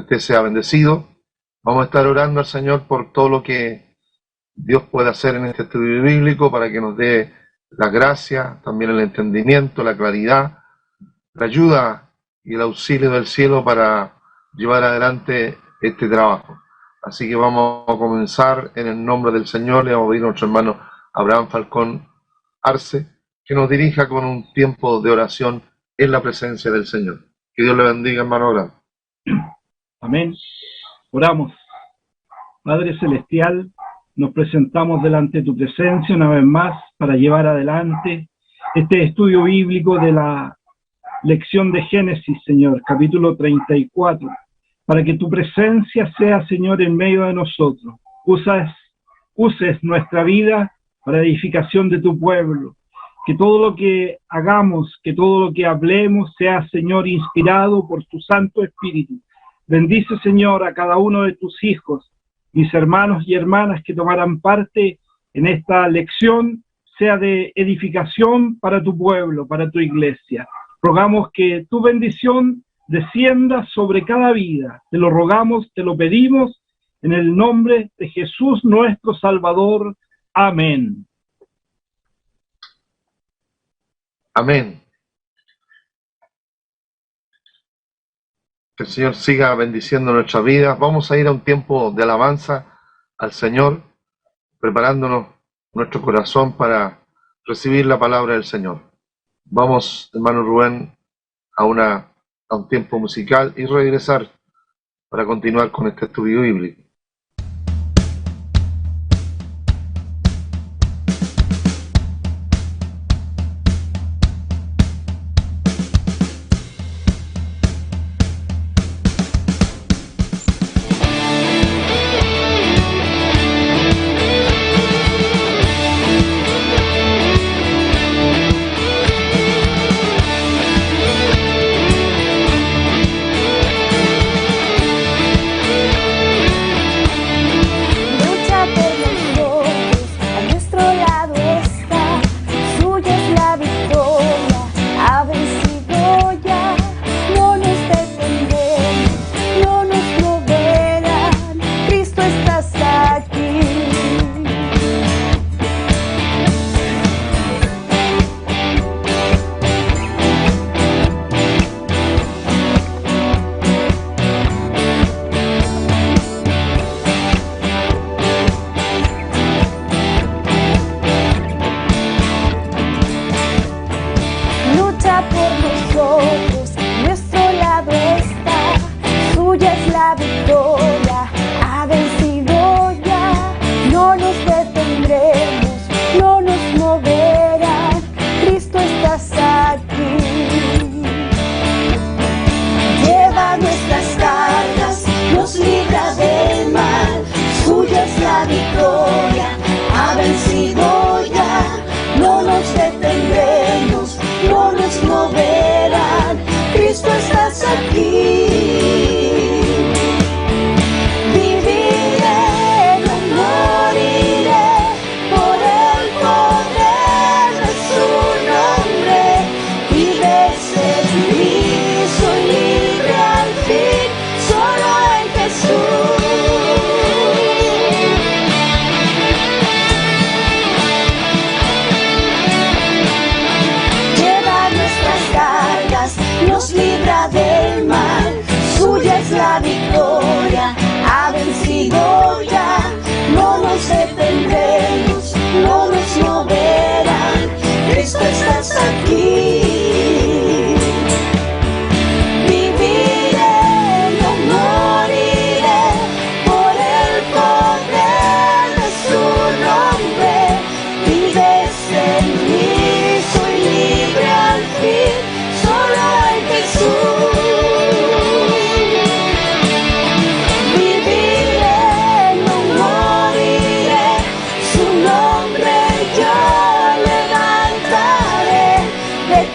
usted sea bendecido. Vamos a estar orando al Señor por todo lo que Dios puede hacer en este estudio bíblico, para que nos dé la gracia, también el entendimiento, la claridad, la ayuda y el auxilio del cielo para llevar adelante este trabajo. Así que vamos a comenzar en el nombre del Señor. Le vamos a pedir a nuestro hermano Abraham Falcón Arce que nos dirija con un tiempo de oración en la presencia del Señor. Que Dios le bendiga, hermano Abraham. Amén. Oramos. Padre Celestial, nos presentamos delante de tu presencia una vez más para llevar adelante este estudio bíblico de la lección de Génesis, Señor, capítulo 34, para que tu presencia sea, Señor, en medio de nosotros. Uses nuestra vida para edificación de tu pueblo. Que todo lo que hagamos, que todo lo que hablemos sea, Señor, inspirado por tu Santo Espíritu. Bendice, Señor, a cada uno de tus hijos, mis hermanos y hermanas que tomarán parte en esta lección, sea de edificación para tu pueblo, para tu iglesia. Rogamos que tu bendición descienda sobre cada vida. Te lo rogamos, te lo pedimos, en el nombre de Jesús nuestro Salvador. Amén. Amén. Que el Señor siga bendiciendo nuestras vidas. Vamos a ir a un tiempo de alabanza al Señor, preparándonos nuestro corazón para recibir la palabra del Señor. Vamos, hermano Rubén, a un tiempo musical y regresar para continuar con este estudio bíblico. De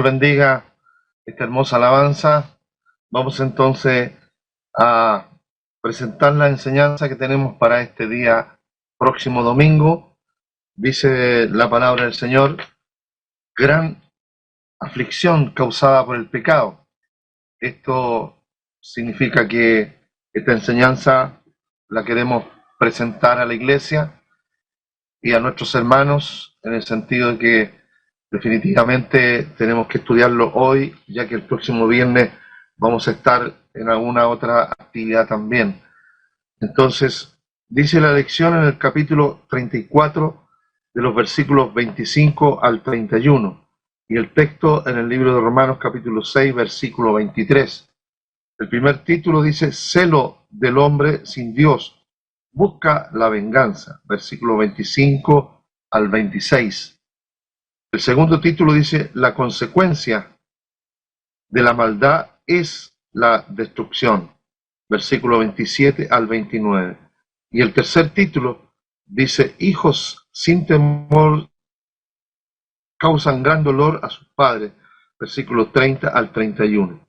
bendiga esta hermosa alabanza. Vamos entonces a presentar la enseñanza que tenemos para este día próximo domingo. Dice la palabra del Señor: gran aflicción causada por el pecado. Esto significa que esta enseñanza la queremos presentar a la iglesia y a nuestros hermanos, en el sentido de que definitivamente tenemos que estudiarlo hoy, ya que el próximo viernes vamos a estar en alguna otra actividad también. Entonces, dice la lección en el capítulo 34, de los versículos 25 al 31, y el texto en el libro de Romanos capítulo 6, versículo 23. El primer título dice: celo del hombre sin Dios, busca la venganza, versículo 25 al 26. El segundo título dice: la consecuencia de la maldad es la destrucción, versículo 27 al 29. Y el tercer título dice: hijos sin temor causan gran dolor a sus padres, versículo 30 al 31.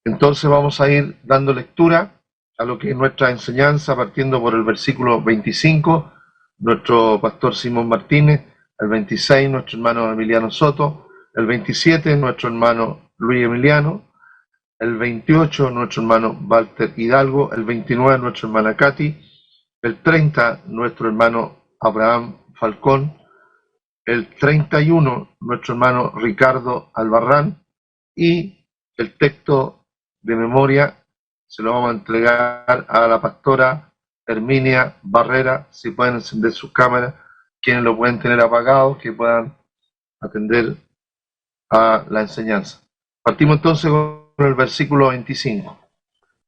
Entonces vamos a ir dando lectura a lo que es nuestra enseñanza, partiendo por el versículo 25, nuestro pastor Simón Martínez; el 26, nuestro hermano Emiliano Soto; el 27, nuestro hermano Luis Emiliano; el 28, nuestro hermano Walter Hidalgo; el 29, nuestra hermana Katy; el 30, nuestro hermano Abraham Falcón; el 31, nuestro hermano Ricardo Albarrán; y el texto de memoria se lo vamos a entregar a la pastora Herminia Barrera. Si pueden encender sus cámaras, quienes lo pueden tener apagado, que puedan atender a la enseñanza. Partimos entonces con el versículo 25.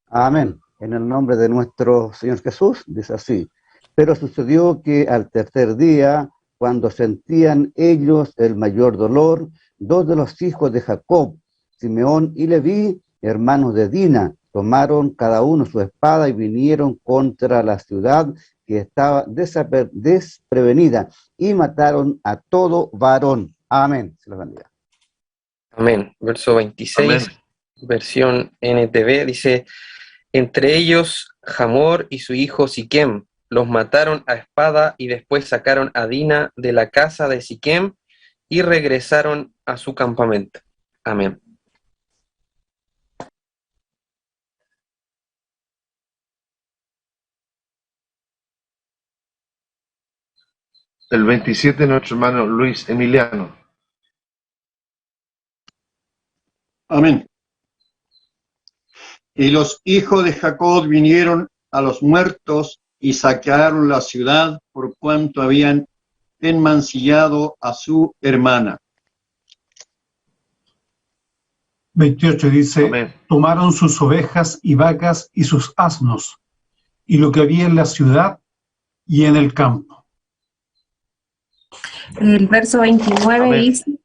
Amén. En el nombre de nuestro Señor Jesús, dice así: pero sucedió que al tercer día, cuando sentían ellos el mayor dolor, dos de los hijos de Jacob, Simeón y Leví, hermanos de Dina, tomaron cada uno su espada y vinieron contra la ciudad que estaba desprevenida y mataron a todo varón. Amén. Se los bendiga. Amén. Verso 26, amén. Versión NTV, dice: entre ellos Hamor y su hijo Siquem los mataron a espada, y después sacaron a Dina de la casa de Siquem y regresaron a su campamento. Amén. El 27, nuestro hermano Luis Emiliano. Amén. Y los hijos de Jacob vinieron a los muertos y saquearon la ciudad, por cuanto habían enmancillado a su hermana. 28 dice: amén. Tomaron sus ovejas y vacas y sus asnos, y lo que había en la ciudad y en el campo. El verso 29 amén. dice: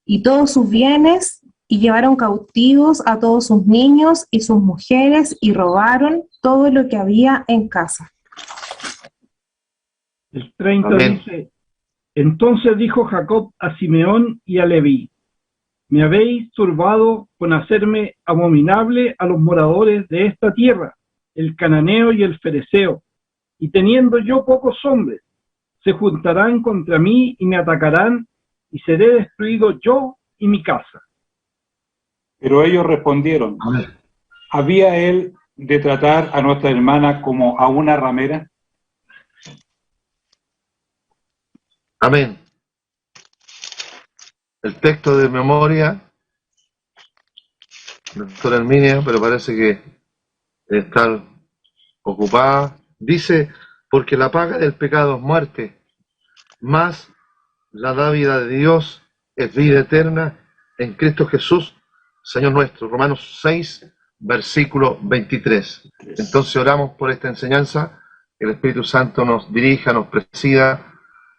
y todos sus bienes, y llevaron cautivos a todos sus niños y sus mujeres, y robaron todo lo que había en casa. El 30 amén. dice: entonces dijo Jacob a Simeón y a Leví: me habéis turbado con hacerme abominable a los moradores de esta tierra, el cananeo y el fereceo, y teniendo yo pocos hombres, se juntarán contra mí y me atacarán, y seré destruido yo y mi casa. Pero ellos respondieron: amén. ¿había él de tratar a nuestra hermana como a una ramera? Amén. El texto de memoria, doctora Herminia, pero parece que está ocupada. Dice: porque la paga del pecado es muerte, mas la dádiva de Dios es vida eterna en Cristo Jesús, Señor nuestro. Romanos 6, versículo 23. Entonces oramos por esta enseñanza, que el Espíritu Santo nos dirija, nos presida.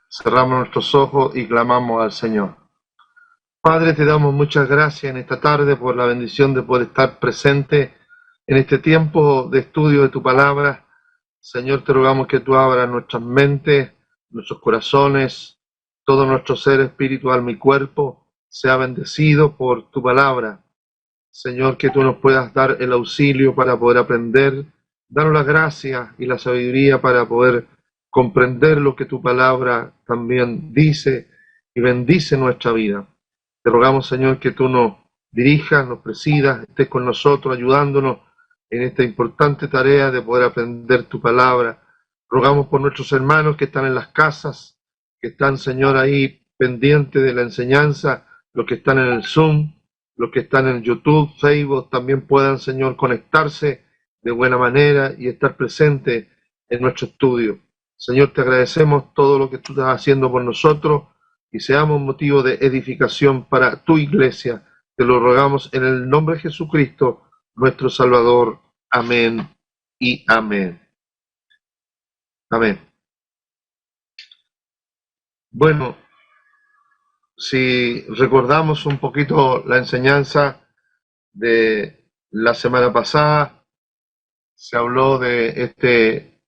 Cerramos nuestros ojos y clamamos al Señor. Padre, te damos muchas gracias en esta tarde por la bendición de poder estar presente en este tiempo de estudio de tu palabra. Señor, te rogamos que tú abras nuestras mentes, nuestros corazones, todo nuestro ser, espíritu, alma y cuerpo, sea bendecido por tu palabra. Señor, que tú nos puedas dar el auxilio para poder aprender, danos la gracia y la sabiduría para poder comprender lo que tu palabra también dice y bendice nuestra vida. Te rogamos, Señor, que tú nos dirijas, nos presidas, estés con nosotros, ayudándonos en esta importante tarea de poder aprender tu palabra. Rogamos por nuestros hermanos que están en las casas, que están, Señor, ahí pendientes de la enseñanza, los que están en el Zoom, los que están en YouTube, Facebook, también puedan, Señor, conectarse de buena manera y estar presentes en nuestro estudio. Señor, te agradecemos todo lo que tú estás haciendo por nosotros y seamos motivo de edificación para tu iglesia. Te lo rogamos en el nombre de Jesucristo, nuestro Salvador. Amén y amén. Amén. Bueno, si recordamos un poquito la enseñanza de la semana pasada, se habló de este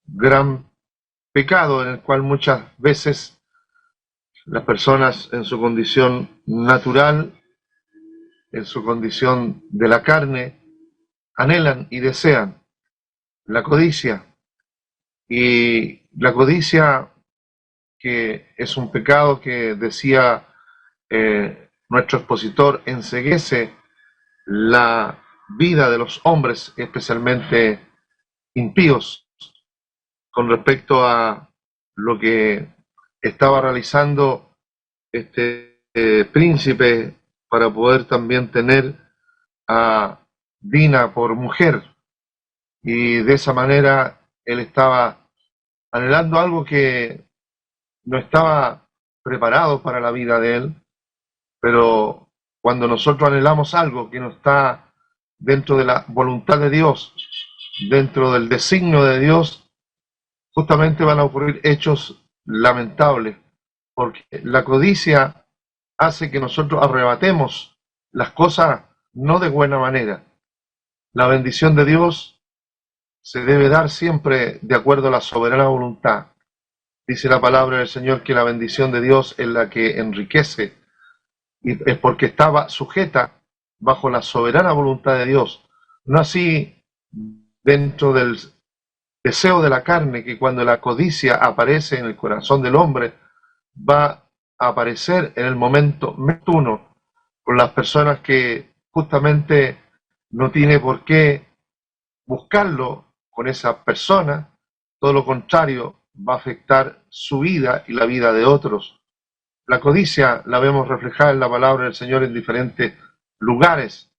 gran pecado en el cual muchas veces las personas en su condición natural, en su condición de la carne, anhelan y desean la codicia. Y la codicia, que es un pecado que decía nuestro expositor, enceguece la vida de los hombres, especialmente impíos, con respecto a lo que estaba realizando este príncipe para poder también tener a Dina por mujer. Y de esa manera él estaba anhelando algo que no estaba preparado para la vida de él, pero cuando nosotros anhelamos algo que no está dentro de la voluntad de Dios, dentro del designio de Dios, justamente van a ocurrir hechos lamentables, porque la codicia hace que nosotros arrebatemos las cosas no de buena manera. La bendición de Dios se debe dar siempre de acuerdo a la soberana voluntad. Dice la palabra del Señor que la bendición de Dios es la que enriquece, y es porque estaba sujeta bajo la soberana voluntad de Dios, no así dentro del deseo de la carne, que cuando la codicia aparece en el corazón del hombre, va a aparecer en el momento oportuno con las personas que justamente no tiene por qué buscarlo con esa persona. Todo lo contrario, va a afectar su vida y la vida de otros. La codicia la vemos reflejada en la palabra del Señor en diferentes lugares.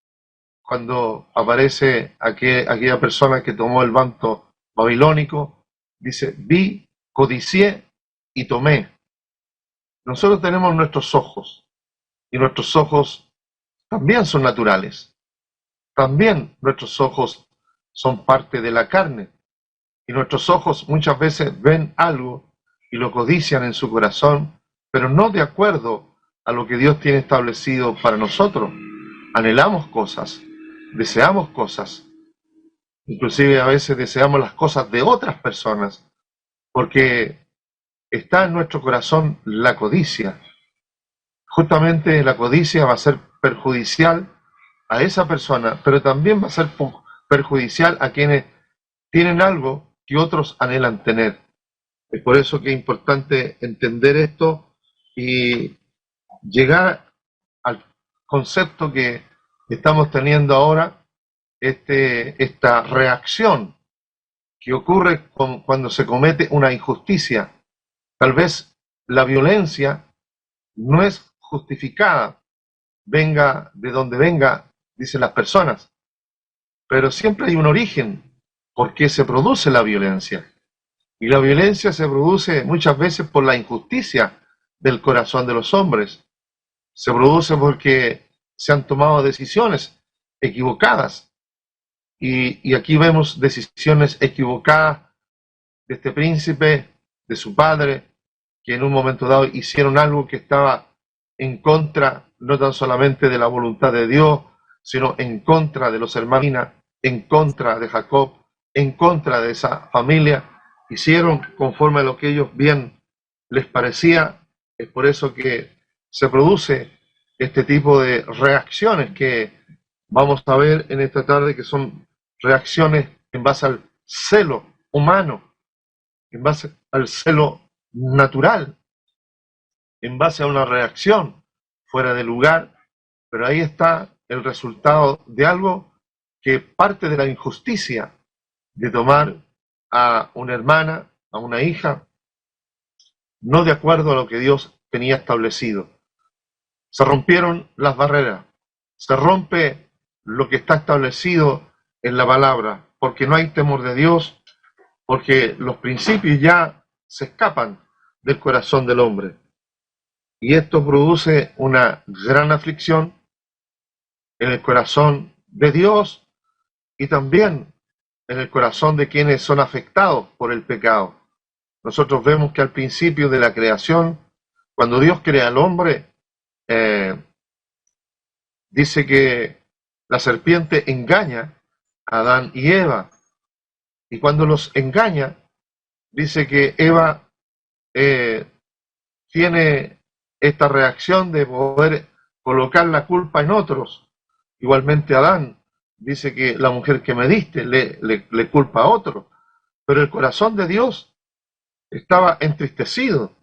Cuando aparece aquella persona que tomó el manto babilónico, dice, vi, codicié y tomé. Nosotros tenemos nuestros ojos, y nuestros ojos también son naturales. También nuestros ojos son parte de la carne, y nuestros ojos muchas veces ven algo y lo codician en su corazón, pero no de acuerdo a lo que Dios tiene establecido para nosotros. Anhelamos cosas, deseamos cosas, inclusive a veces deseamos las cosas de otras personas, porque está en nuestro corazón la codicia. Justamente la codicia va a ser perjudicial a esa persona, pero también va a ser perjudicial a quienes tienen algo que otros anhelan tener. Es por eso que es importante entender esto y llegar al concepto que estamos teniendo ahora, esta reacción que ocurre cuando se comete una injusticia. Tal vez la violencia no es justificada, venga de donde venga, dicen las personas, pero siempre hay un origen por qué se produce la violencia. Y la violencia se produce muchas veces por la injusticia del corazón de los hombres. Se produce porque se han tomado decisiones equivocadas. Y aquí vemos decisiones equivocadas de este príncipe, de su padre, que en un momento dado hicieron algo que estaba en contra, no tan solamente de la voluntad de Dios, sino en contra de los hermanos, en contra de Jacob, en contra de esa familia. Hicieron conforme a lo que ellos bien les parecía. Es por eso que se produce este tipo de reacciones que vamos a ver en esta tarde, que son reacciones en base al celo humano, en base al celo natural, en base a una reacción fuera de lugar, pero ahí está el resultado de algo que parte de la injusticia de tomar a una hermana, a una hija, no de acuerdo a lo que Dios tenía establecido. Se rompieron las barreras, se rompe lo que está establecido en la palabra, porque no hay temor de Dios, porque los principios ya se escapan del corazón del hombre. Y esto produce una gran aflicción en el corazón de Dios y también en el corazón de quienes son afectados por el pecado. Nosotros vemos que al principio de la creación, cuando Dios crea al hombre, dice que la serpiente engaña a Adán y Eva, y cuando los engaña, dice que Eva tiene esta reacción de poder colocar la culpa en otros. Igualmente Adán dice que la mujer que me diste le culpa a otro, pero el corazón de Dios estaba entristecido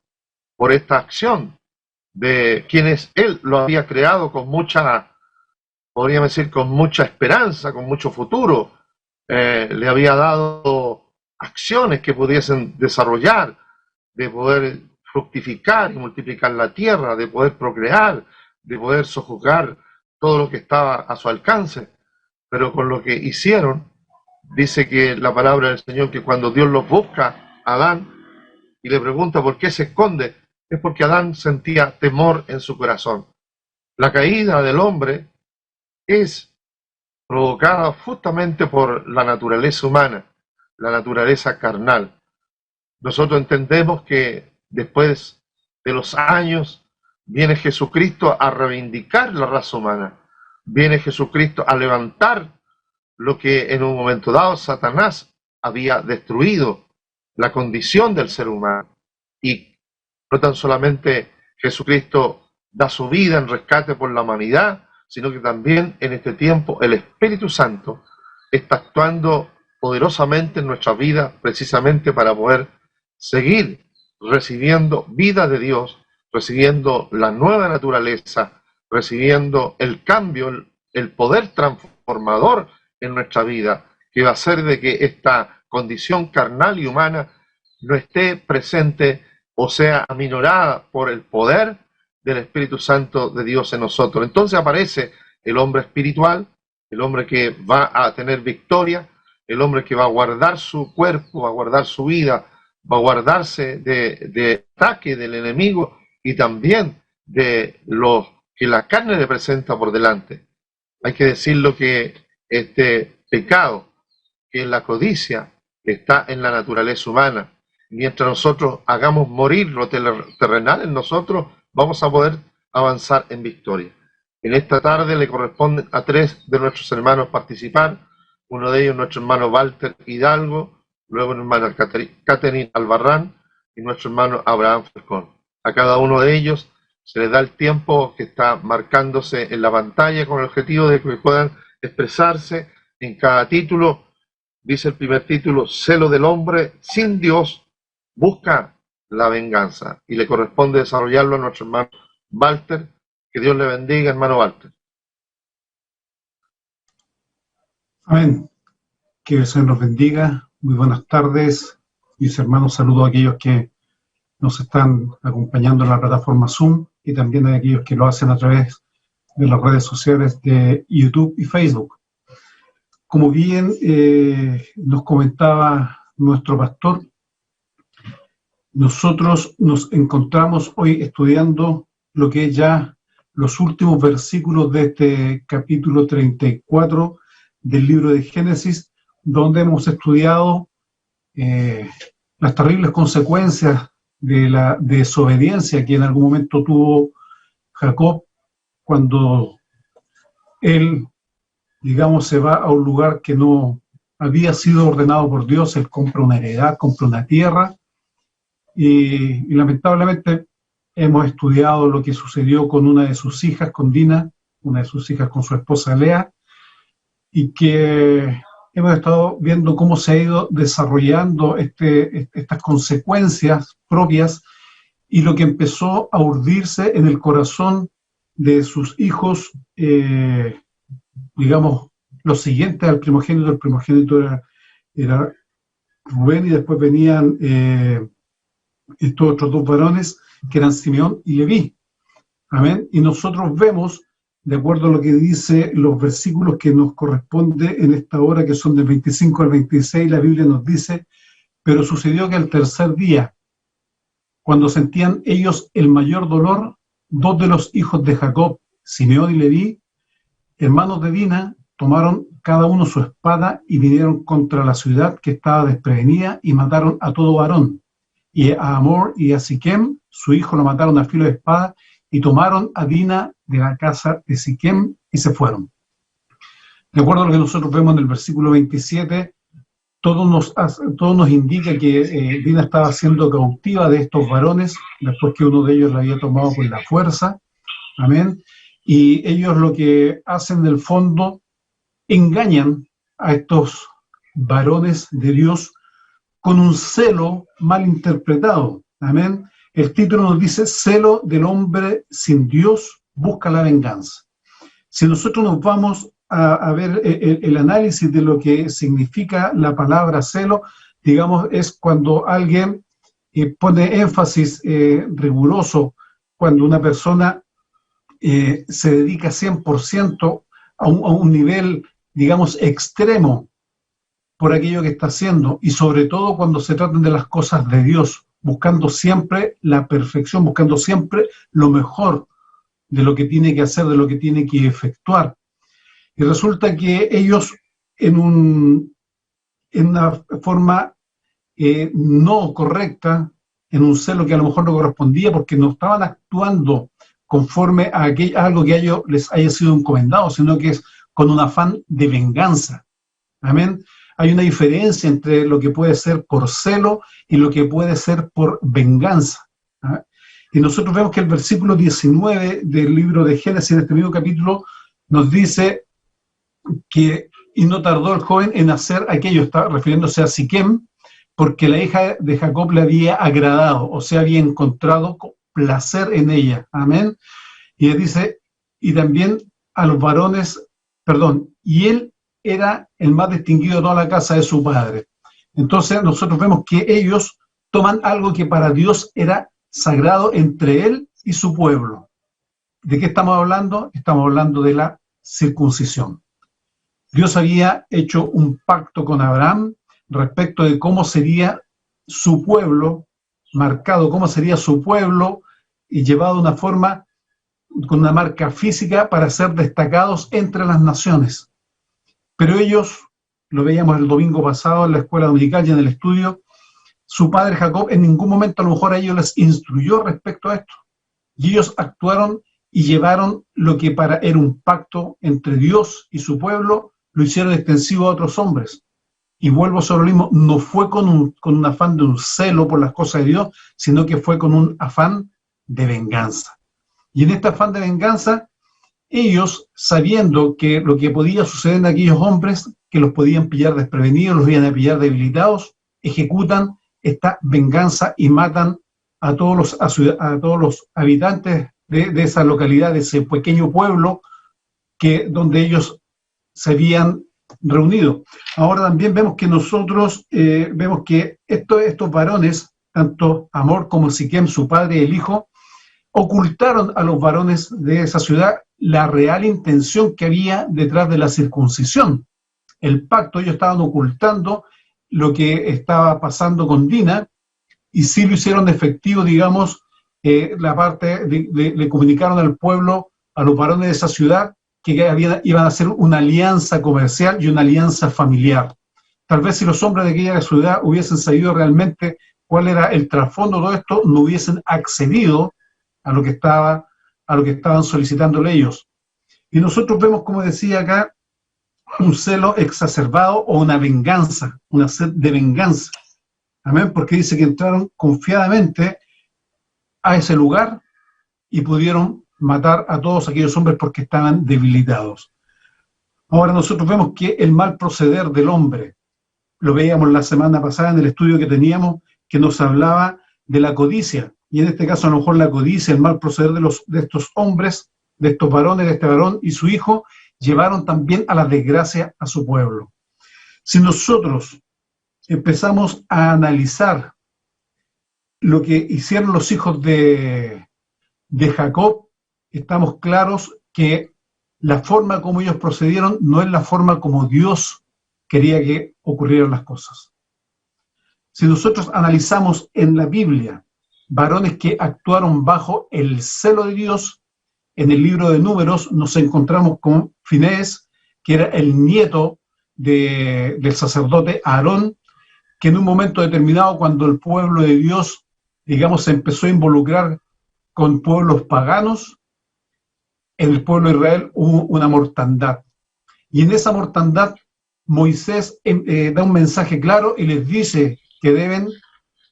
por esta acción de quienes Él lo había creado con mucha, podríamos decir, con mucha esperanza, con mucho futuro. Le había dado acciones que pudiesen desarrollar, de poder fructificar y multiplicar la tierra, de poder procrear, de poder sojuzgar todo lo que estaba a su alcance. Pero con lo que hicieron, dice que la palabra del Señor, que cuando Dios los busca a Adán y le pregunta por qué se esconde, es porque Adán sentía temor en su corazón. La caída del hombre es provocada justamente por la naturaleza humana, la naturaleza carnal. Nosotros entendemos que después de los años viene Jesucristo a reivindicar la raza humana, viene Jesucristo a levantar lo que en un momento dado Satanás había destruido, la condición del ser humano. Y no tan solamente Jesucristo da su vida en rescate por la humanidad, sino que también en este tiempo el Espíritu Santo está actuando poderosamente en nuestra vida, precisamente para poder seguir recibiendo vida de Dios, recibiendo la nueva naturaleza, recibiendo el cambio, el poder transformador en nuestra vida, que va a hacer de que esta condición carnal y humana no esté presente o sea aminorada por el poder del Espíritu Santo de Dios en nosotros. Entonces aparece el hombre espiritual, el hombre que va a tener victoria, el hombre que va a guardar su cuerpo, va a guardar su vida, va a guardarse de ataque del enemigo y también de lo que la carne le presenta por delante. Hay que decirlo que este pecado, que es la codicia, está en la naturaleza humana. Mientras nosotros hagamos morir lo terrenal en nosotros, vamos a poder avanzar en victoria. En esta tarde le corresponde a 3 de nuestros hermanos participar, uno de ellos nuestro hermano Walter Hidalgo, luego nuestra hermana Catherine Albarrán y nuestro hermano Abraham Falcón. A cada uno de ellos se les da el tiempo que está marcándose en la pantalla con el objetivo de que puedan expresarse en cada título. Dice el primer título: celo del hombre sin Dios busca la venganza, y le corresponde desarrollarlo a nuestro hermano Walter. Que Dios le bendiga, hermano Walter. Amén. Que el Señor nos bendiga. Muy buenas tardes, mis hermanos. Saludo a aquellos que nos están acompañando en la plataforma Zoom y también a aquellos que lo hacen a través de las redes sociales de YouTube y Facebook. Como bien nos comentaba nuestro pastor, nosotros nos encontramos hoy estudiando lo que es ya los últimos versículos de este capítulo 34 del libro de Génesis, donde hemos estudiado las terribles consecuencias de la desobediencia que en algún momento tuvo Jacob cuando él, digamos, se va a un lugar que no había sido ordenado por Dios. Él compra una heredad, compra una tierra y lamentablemente hemos estudiado lo que sucedió con una de sus hijas, con Dina, una de sus hijas con su esposa Lea, y que hemos estado viendo cómo se ha ido desarrollando estas consecuencias propias y lo que empezó a urdirse en el corazón de sus hijos, digamos, los siguientes al primogénito. El primogénito era Rubén, y después venían estos otros dos varones, que eran Simeón y Leví. Amén. Y nosotros vemos, de acuerdo a lo que dice los versículos que nos corresponde en esta hora, que son del 25 al 26, la Biblia nos dice: pero sucedió que al tercer día, cuando sentían ellos el mayor dolor, dos de los hijos de Jacob, Simeón y Leví, hermanos de Dina, tomaron cada uno su espada y vinieron contra la ciudad que estaba desprevenida y mataron a todo varón. Y a Amor y a Siquem, su hijo, lo mataron a filo de espada, y tomaron a Dina de la casa de Siquem y se fueron. De acuerdo a lo que nosotros vemos en el versículo 27, todo nos indica que Dina estaba siendo cautiva de estos varones, después que uno de ellos la había tomado con la fuerza. Amén. Y ellos lo que hacen, del fondo, engañan a estos varones de Dios con un celo mal interpretado. Amén. El título nos dice: celo del hombre sin Dios busca la venganza. Si nosotros nos vamos a ver el análisis de lo que significa la palabra celo, digamos, es cuando alguien pone énfasis riguroso, cuando una persona se dedica 100% a un nivel, digamos, extremo por aquello que está haciendo, y sobre todo cuando se tratan de las cosas de Dios, buscando siempre la perfección, buscando siempre lo mejor de lo que tiene que hacer, de lo que tiene que efectuar. Y resulta que ellos, en una forma no correcta, en un celo que a lo mejor no correspondía, porque no estaban actuando conforme a algo que a ellos les haya sido encomendado, sino que es con un afán de venganza. Amén. Hay una diferencia entre lo que puede ser por celo y lo que puede ser por venganza. ¿Ah? Y nosotros vemos que el versículo 19 del libro de Génesis, en este mismo capítulo, nos dice que, y no tardó el joven en hacer aquello, está refiriéndose a Siquem, porque la hija de Jacob le había agradado, o sea, había encontrado placer en ella. Amén. Y él dice, y también a los varones, y él era el más distinguido de toda la casa de su padre. Entonces nosotros vemos que ellos toman algo que para Dios era sagrado entre él y su pueblo. ¿De qué estamos hablando? Estamos hablando de la circuncisión. Dios había hecho un pacto con Abraham respecto de cómo sería su pueblo marcado, cómo sería su pueblo y llevado de una forma, con una marca física, para ser destacados entre las naciones. Pero ellos, lo veíamos el domingo pasado en la escuela dominical y en el estudio, su padre Jacob en ningún momento a lo mejor a ellos les instruyó respecto a esto. Y ellos actuaron y llevaron lo que era un pacto entre Dios y su pueblo, lo hicieron extensivo a otros hombres. Y vuelvo sobre lo mismo, no fue con un afán de un celo por las cosas de Dios, sino que fue con un afán de venganza. Y en este afán de venganza, ellos, sabiendo que lo que podía suceder en aquellos hombres, que los podían pillar desprevenidos, los iban a pillar debilitados, ejecutan esta venganza y matan a todos los habitantes de esa localidad, de ese pequeño pueblo donde ellos se habían reunido. Ahora también vemos que nosotros, vemos que estos varones, tanto Amor como Siquem, su padre y el hijo, ocultaron a los varones de esa ciudad la real intención que había detrás de la circuncisión. El pacto, ellos estaban ocultando lo que estaba pasando con Dina, y sí lo hicieron efectivo, digamos, la parte le comunicaron al pueblo, a los varones de esa ciudad, que iban a hacer una alianza comercial y una alianza familiar. Tal vez si los hombres de aquella ciudad hubiesen sabido realmente cuál era el trasfondo de todo esto, no hubiesen accedido a lo que estaban solicitándole ellos. Y nosotros vemos, como decía acá, un celo exacerbado o una venganza, una sed de venganza. Amén, porque dice que entraron confiadamente a ese lugar y pudieron matar a todos aquellos hombres porque estaban debilitados. Ahora nosotros vemos que el mal proceder del hombre, lo veíamos la semana pasada en el estudio que teníamos, que nos hablaba de la codicia, y en este caso a lo mejor la codicia, el mal proceder de estos hombres, de estos varones, de este varón y su hijo, llevaron también a la desgracia a su pueblo. Si nosotros empezamos a analizar lo que hicieron los hijos de Jacob, estamos claros que la forma como ellos procedieron no es la forma como Dios quería que ocurrieran las cosas. Si nosotros analizamos en la Biblia varones que actuaron bajo el celo de Dios, en el libro de Números nos encontramos con Finés, que era el nieto del sacerdote Aarón, que en un momento determinado, cuando el pueblo de Dios, digamos, se empezó a involucrar con pueblos paganos, en el pueblo de Israel hubo una mortandad. Y en esa mortandad Moisés da un mensaje claro y les dice que deben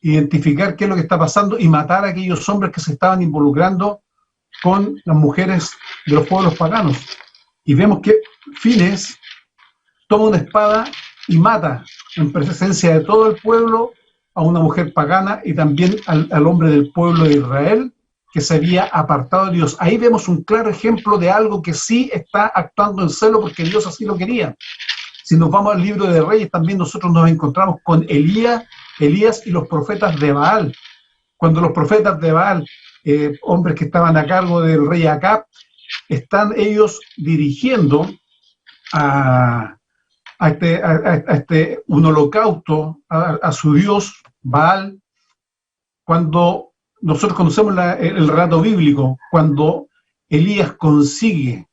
identificar qué es lo que está pasando y matar a aquellos hombres que se estaban involucrando con las mujeres de los pueblos paganos. Y vemos que Finés toma una espada y mata en presencia de todo el pueblo a una mujer pagana y también al hombre del pueblo de Israel que se había apartado de Dios. Ahí vemos un claro ejemplo de algo que sí está actuando en celo porque Dios así lo quería. Si nos vamos al libro de Reyes, también nosotros nos encontramos con Elías y los profetas de Baal. Cuando los profetas de Baal, hombres que estaban a cargo del rey Acab, están ellos dirigiendo a un holocausto a su dios Baal. Cuando nosotros conocemos el relato bíblico, cuando Elías consigue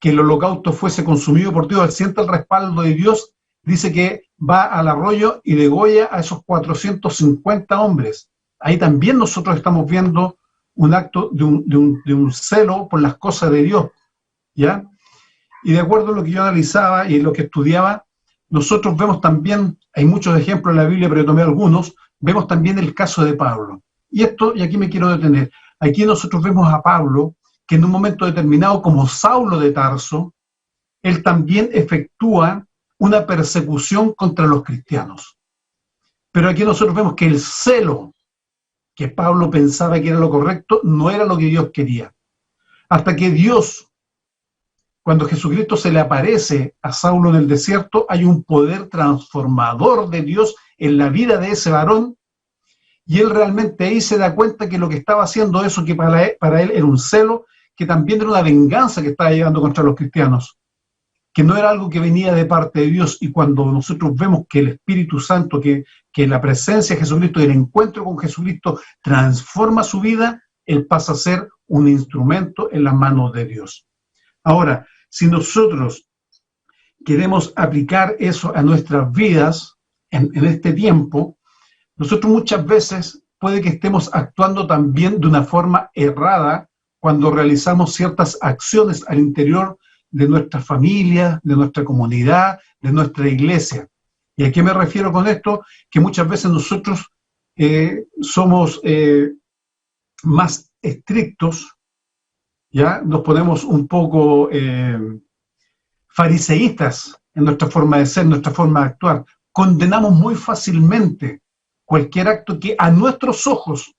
que el holocausto fuese consumido por Dios, él siente el respaldo de Dios, dice que va al arroyo y degolla a esos 450 hombres. Ahí también nosotros estamos viendo un acto de un celo por las cosas de Dios, ¿ya? Y de acuerdo a lo que yo analizaba y lo que estudiaba, nosotros vemos también, hay muchos ejemplos en la Biblia, pero yo tomé algunos, vemos también el caso de Pablo. Y aquí me quiero detener, aquí nosotros vemos a Pablo, que en un momento determinado, como Saulo de Tarso, él también efectúa una persecución contra los cristianos. Pero aquí nosotros vemos que el celo que Pablo pensaba que era lo correcto, no era lo que Dios quería. Hasta que Dios, cuando Jesucristo se le aparece a Saulo en el desierto, hay un poder transformador de Dios en la vida de ese varón, y él realmente ahí se da cuenta que lo que estaba haciendo eso, que para él era un celo, que también era una venganza que estaba llevando contra los cristianos, que no era algo que venía de parte de Dios. Y cuando nosotros vemos que el Espíritu Santo, que la presencia de Jesucristo y el encuentro con Jesucristo transforma su vida, él pasa a ser un instrumento en las manos de Dios. Ahora, si nosotros queremos aplicar eso a nuestras vidas en este tiempo, nosotros muchas veces puede que estemos actuando también de una forma errada cuando realizamos ciertas acciones al interior de nuestra familia, de nuestra comunidad, de nuestra iglesia. ¿Y a qué me refiero con esto? Que muchas veces nosotros somos más estrictos, ¿ya? Nos ponemos un poco fariseístas en nuestra forma de ser, en nuestra forma de actuar. Condenamos muy fácilmente cualquier acto que a nuestros ojos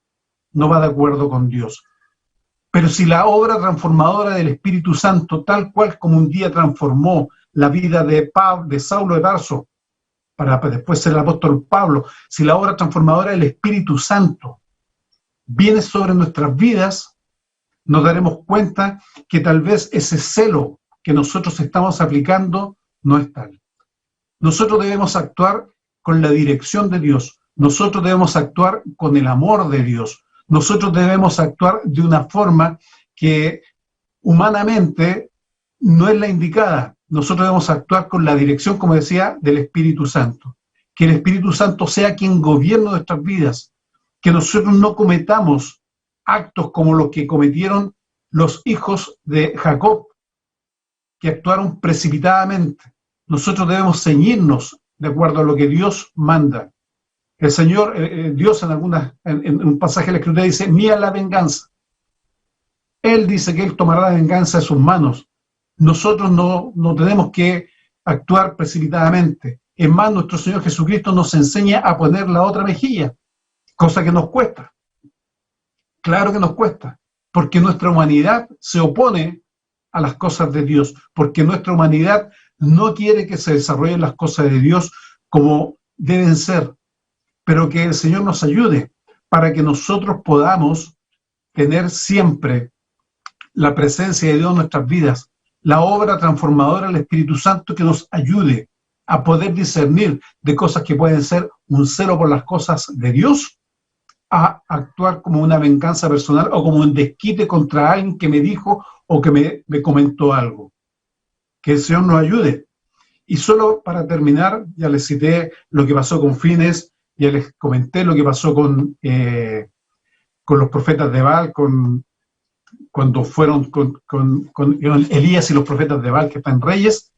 no va de acuerdo con Dios. Pero si la obra transformadora del Espíritu Santo, tal cual como un día transformó la vida de Saulo de Tarso, para después ser el apóstol Pablo, si la obra transformadora del Espíritu Santo viene sobre nuestras vidas, nos daremos cuenta que tal vez ese celo que nosotros estamos aplicando no es tal. Nosotros debemos actuar con la dirección de Dios, nosotros debemos actuar con el amor de Dios, nosotros debemos actuar de una forma que humanamente no es la indicada. Nosotros debemos actuar con la dirección, como decía, del Espíritu Santo. Que el Espíritu Santo sea quien gobierne nuestras vidas. Que nosotros no cometamos actos como los que cometieron los hijos de Jacob, que actuaron precipitadamente. Nosotros debemos ceñirnos de acuerdo a lo que Dios manda. El Señor, Dios en un pasaje de la Escritura dice, mía la venganza. Él dice que Él tomará la venganza de sus manos. Nosotros no tenemos que actuar precipitadamente. Es más, nuestro Señor Jesucristo nos enseña a poner la otra mejilla, cosa que nos cuesta. Claro que nos cuesta, porque nuestra humanidad se opone a las cosas de Dios, porque nuestra humanidad no quiere que se desarrollen las cosas de Dios como deben ser, pero que el Señor nos ayude para que nosotros podamos tener siempre la presencia de Dios en nuestras vidas, la obra transformadora del Espíritu Santo que nos ayude a poder discernir de cosas que pueden ser un celo por las cosas de Dios, a actuar como una venganza personal o como un desquite contra alguien que me dijo o que me comentó algo. Que el Señor nos ayude. Y solo para terminar, ya les cité lo que pasó con Fines, ya les comenté lo que pasó con los profetas de Baal, cuando fueron con Elías y los profetas de Baal que están reyes.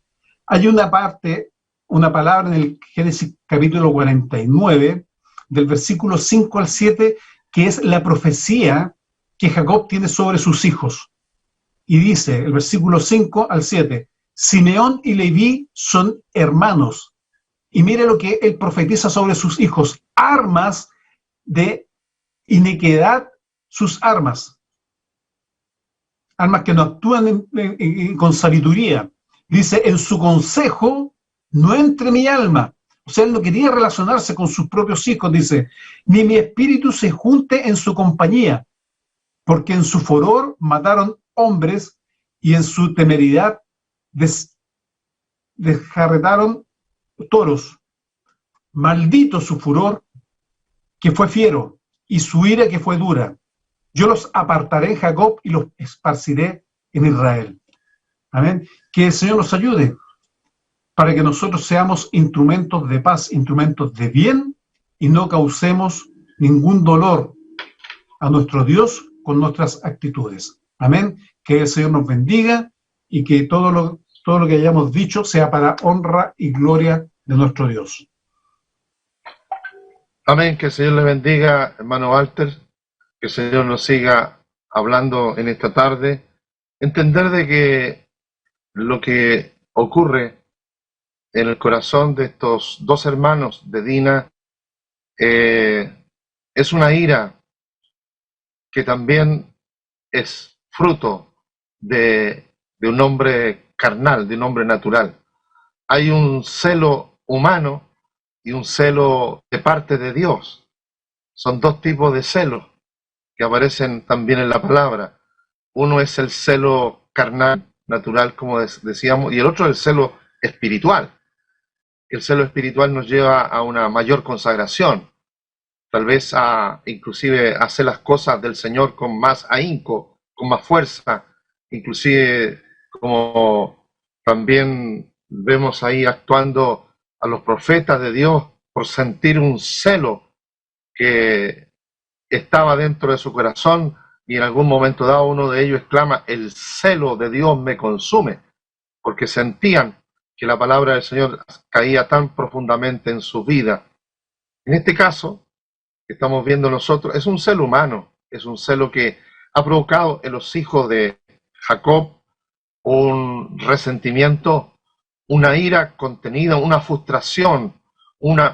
Hay una palabra en el Génesis capítulo 49, del versículo 5 al 7, que es la profecía que Jacob tiene sobre sus hijos. Y dice, el versículo 5 al 7, Simeón y Leví son hermanos. Y mire lo que él profetiza sobre sus hijos, armas de iniquidad, sus armas que no actúan con sabiduría. Dice, en su consejo no entre mi alma. O sea, él no quería relacionarse con sus propios hijos, dice, ni mi espíritu se junte en su compañía, porque en su furor mataron hombres y en su temeridad desjarretaron toros. Maldito su furor, que fue fiero, y su ira, que fue dura. Yo los apartaré en Jacob y los esparciré en Israel. Amén. Que el Señor nos ayude para que nosotros seamos instrumentos de paz, instrumentos de bien, y no causemos ningún dolor a nuestro Dios con nuestras actitudes. Amén. Que el Señor nos bendiga y que todo lo que hayamos dicho sea para honra y gloria de nuestro Dios. Amén. Que el Señor le bendiga, hermano Walter. Que el Señor nos siga hablando en esta tarde. Entender de que lo que ocurre en el corazón de estos dos hermanos de Dina es una ira que también es fruto de un hombre carnal, de un hombre natural. Hay un celo humano y un celo de parte de Dios. Son dos tipos de celos que aparecen también en la palabra. Uno es el celo carnal, natural, como decíamos, y el otro es el celo espiritual. El celo espiritual nos lleva a una mayor consagración, tal vez a inclusive hacer las cosas del Señor con más ahínco, con más fuerza, inclusive como también vemos ahí actuando a los profetas de Dios por sentir un celo que estaba dentro de su corazón, y en algún momento dado uno de ellos exclama, el celo de Dios me consume, porque sentían que la palabra del Señor caía tan profundamente en su vida. En este caso, que estamos viendo nosotros, es un celo humano, es un celo que ha provocado en los hijos de Jacob un resentimiento, una ira contenida, una frustración,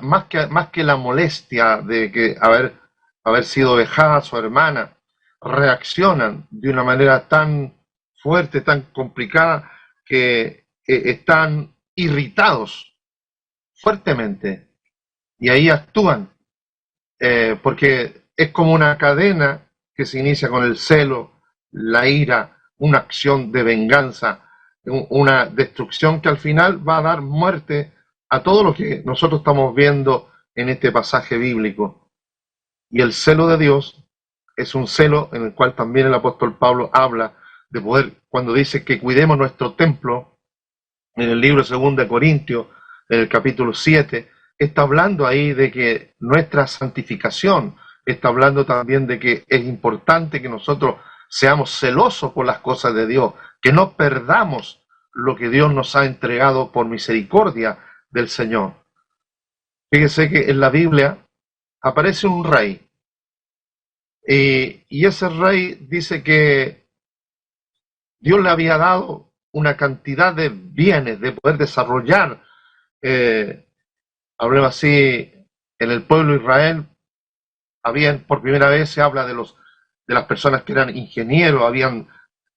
más que la molestia de que haber sido dejada a su hermana, reaccionan de una manera tan fuerte, tan complicada, que están irritados fuertemente, y ahí actúan, porque es como una cadena que se inicia con el celo, la ira, una acción de venganza, una destrucción que al final va a dar muerte a todo lo que nosotros estamos viendo en este pasaje bíblico. Y el celo de Dios es un celo en el cual también el apóstol Pablo habla de poder, cuando dice que cuidemos nuestro templo, en el libro 2 de Corintios, en el capítulo 7, está hablando ahí de que nuestra santificación, está hablando también de que es importante que nosotros seamos celosos por las cosas de Dios, que no perdamos lo que Dios nos ha entregado por misericordia del Señor. Fíjese que en la Biblia aparece un rey. Y ese rey dice que Dios le había dado una cantidad de bienes, de poder desarrollar, hablemos así, en el pueblo de Israel, por primera vez se habla de las personas que eran ingenieros, habían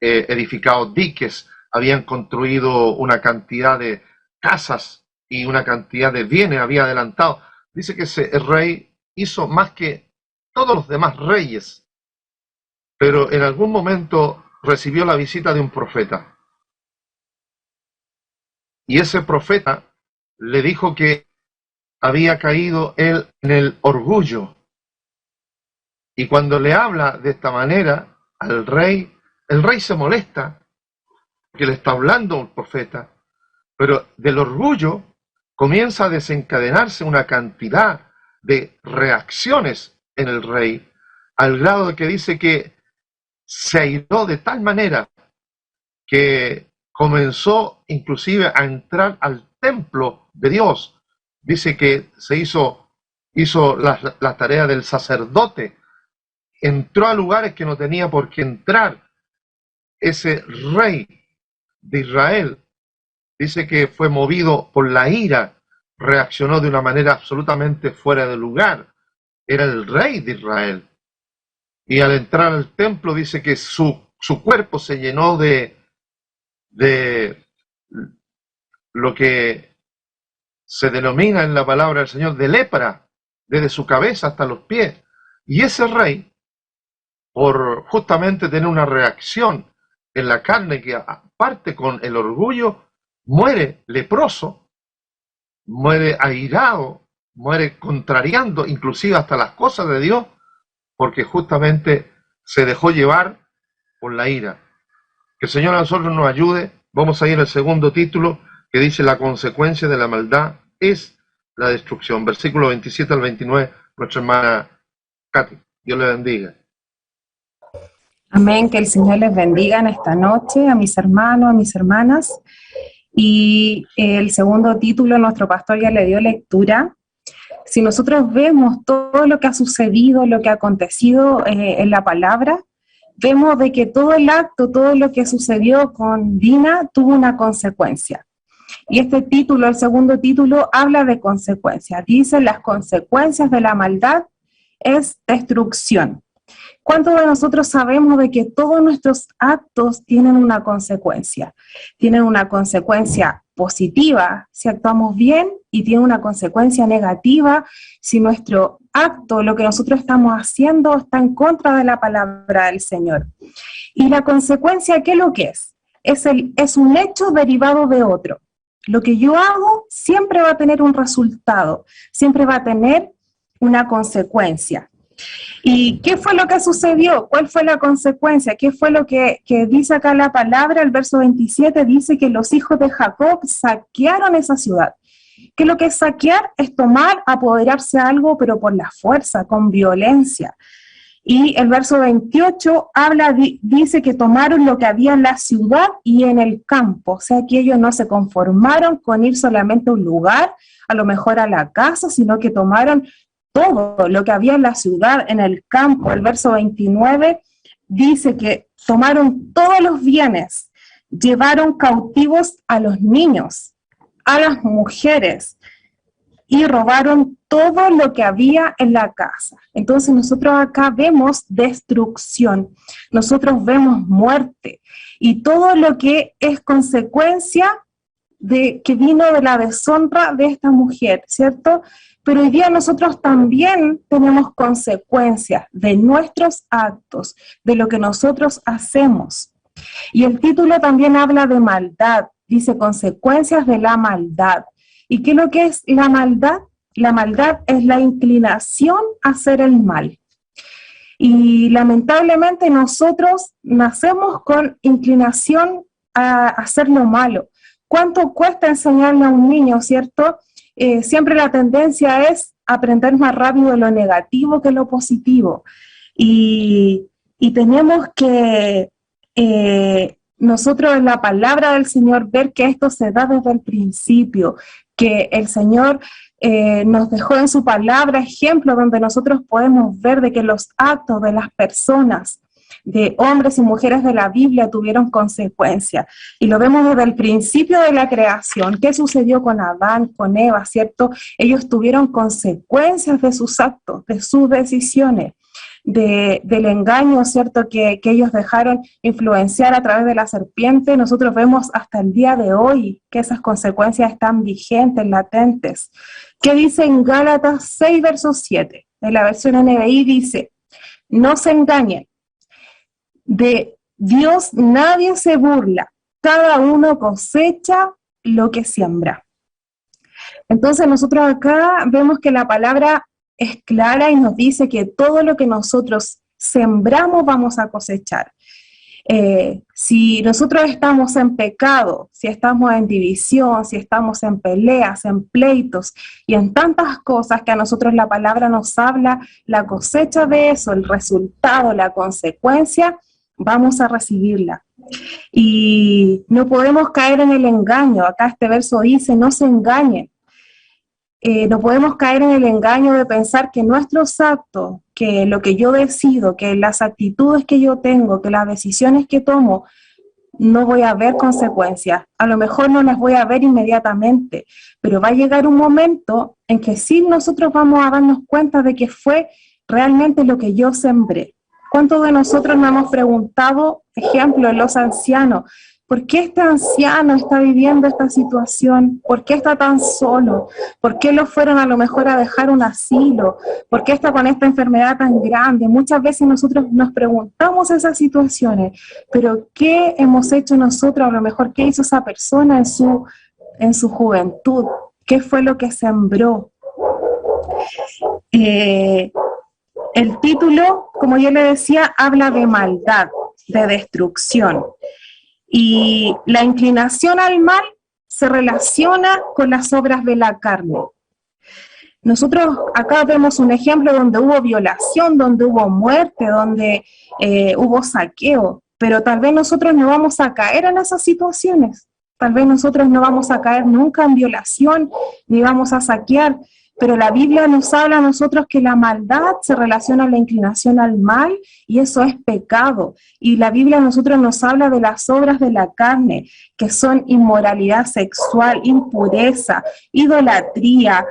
edificado diques, habían construido una cantidad de casas y una cantidad de bienes, había adelantado. Dice que el rey hizo más que todos los demás reyes, pero en algún momento recibió la visita de un profeta. Y ese profeta le dijo que había caído él en el orgullo. Y cuando le habla de esta manera al rey, el rey se molesta, porque le está hablando un profeta, pero del orgullo comienza a desencadenarse una cantidad de reacciones en el rey, al grado de que dice que se airó de tal manera que comenzó inclusive a entrar al templo de Dios. Dice que se hizo la tarea del sacerdote, entró a lugares que no tenía por qué entrar. Ese rey de Israel dice que fue movido por la ira, reaccionó de una manera absolutamente fuera de lugar. Era el rey de Israel. Y al entrar al templo dice que su cuerpo se llenó de lo que se denomina en la palabra del Señor de lepra, desde su cabeza hasta los pies. Y ese rey, por justamente tener una reacción en la carne que aparte con el orgullo, muere leproso, muere airado, muere contrariando inclusive hasta las cosas de Dios, porque justamente se dejó llevar por la ira. Que el Señor a nosotros nos ayude. Vamos a ir al segundo título, que dice: la consecuencia de la maldad es la destrucción. Versículo 27 al 29, nuestra hermana Katy. Dios le bendiga. Amén, que el Señor les bendiga en esta noche, a mis hermanos, a mis hermanas. Y el segundo título, nuestro pastor ya le dio lectura. Si nosotros vemos todo lo que ha sucedido, lo que ha acontecido en la palabra, vemos de que todo el acto, todo lo que sucedió con Dina tuvo una consecuencia. Y este título, el segundo título, habla de consecuencias. Dice: las consecuencias de la maldad es destrucción. ¿Cuántos de nosotros sabemos de que todos nuestros actos tienen una consecuencia? Tienen una consecuencia positiva si actuamos bien y tiene una consecuencia negativa si nuestro acto, lo que nosotros estamos haciendo, está en contra de la palabra del Señor. Y la consecuencia, ¿qué es lo que es? Es un hecho derivado de otro. Lo que yo hago siempre va a tener un resultado, siempre va a tener una consecuencia. ¿Y qué fue lo que sucedió? ¿Cuál fue la consecuencia? ¿Qué fue lo que dice acá la palabra? El verso 27 dice que los hijos de Jacob saquearon esa ciudad. Que lo que es saquear es tomar, apoderarse de algo, pero por la fuerza, con violencia. Y el verso 28 dice que tomaron lo que había en la ciudad y en el campo. O sea, que ellos no se conformaron con ir solamente a un lugar, a lo mejor a la casa, sino que tomaron todo lo que había en la ciudad, en el campo. El verso 29 dice que tomaron todos los bienes, llevaron cautivos a los niños, a las mujeres, y robaron todo lo que había en la casa. Entonces nosotros acá vemos destrucción, nosotros vemos muerte, y todo lo que es consecuencia de que vino de la deshonra de esta mujer, ¿cierto? Pero hoy día nosotros también tenemos consecuencias de nuestros actos, de lo que nosotros hacemos. Y el título también habla de maldad, dice consecuencias de la maldad. ¿Y qué es lo que es la maldad? La maldad es la inclinación a hacer el mal. Y lamentablemente nosotros nacemos con inclinación a hacer lo malo. ¿Cuánto cuesta enseñarle a un niño, cierto? Siempre la tendencia es aprender más rápido lo negativo que lo positivo. Y tenemos que nosotros en la palabra del Señor ver que esto se da desde el principio, que el Señor nos dejó en su palabra ejemplo donde nosotros podemos ver de que los actos de las personas, de hombres y mujeres de la Biblia tuvieron consecuencias. Y lo vemos desde el principio de la creación. ¿Qué sucedió con Adán, con Eva, cierto? Ellos tuvieron consecuencias de sus actos, de sus decisiones, del engaño, cierto, que ellos dejaron influenciar a través de la serpiente. Nosotros vemos hasta el día de hoy que esas consecuencias están vigentes, latentes. ¿Qué dice en Gálatas 6, verso 7? En la versión NBI dice: no se engañen, de Dios nadie se burla, cada uno cosecha lo que siembra. Entonces nosotros acá vemos que la palabra es clara y nos dice que todo lo que nosotros sembramos vamos a cosechar. Si nosotros estamos en pecado, si estamos en división, si estamos en peleas, en pleitos y en tantas cosas que a nosotros la palabra nos habla, la cosecha de eso, el resultado, la consecuencia, vamos a recibirla. Y no podemos caer en el engaño. Acá este verso dice: no se engañen. No podemos caer en el engaño de pensar que nuestros actos, que lo que yo decido, que las actitudes que yo tengo, que las decisiones que tomo, no voy a ver consecuencias. A lo mejor no las voy a ver inmediatamente, pero va a llegar un momento en que sí nosotros vamos a darnos cuenta de que fue realmente lo que yo sembré. ¿Cuántos de nosotros nos hemos preguntado, ejemplo, en los ancianos, ¿por qué este anciano está viviendo esta situación? ¿Por qué está tan solo? ¿Por qué lo fueron a lo mejor a dejar un asilo? ¿Por qué está con esta enfermedad tan grande? Muchas veces nosotros nos preguntamos esas situaciones, pero ¿qué hemos hecho nosotros? A lo mejor, ¿qué hizo esa persona en su juventud? ¿Qué fue lo que sembró? El título, como yo le decía, habla de maldad, de destrucción. Y la inclinación al mal se relaciona con las obras de la carne. Nosotros acá vemos un ejemplo donde hubo violación, donde hubo muerte, donde hubo saqueo, pero tal vez nosotros no vamos a caer en esas situaciones. Tal vez nosotros no vamos a caer nunca en violación, ni vamos a saquear, pero la Biblia nos habla a nosotros que la maldad se relaciona a la inclinación al mal y eso es pecado. Y la Biblia a nosotros nos habla de las obras de la carne, que son inmoralidad sexual, impureza, idolatría,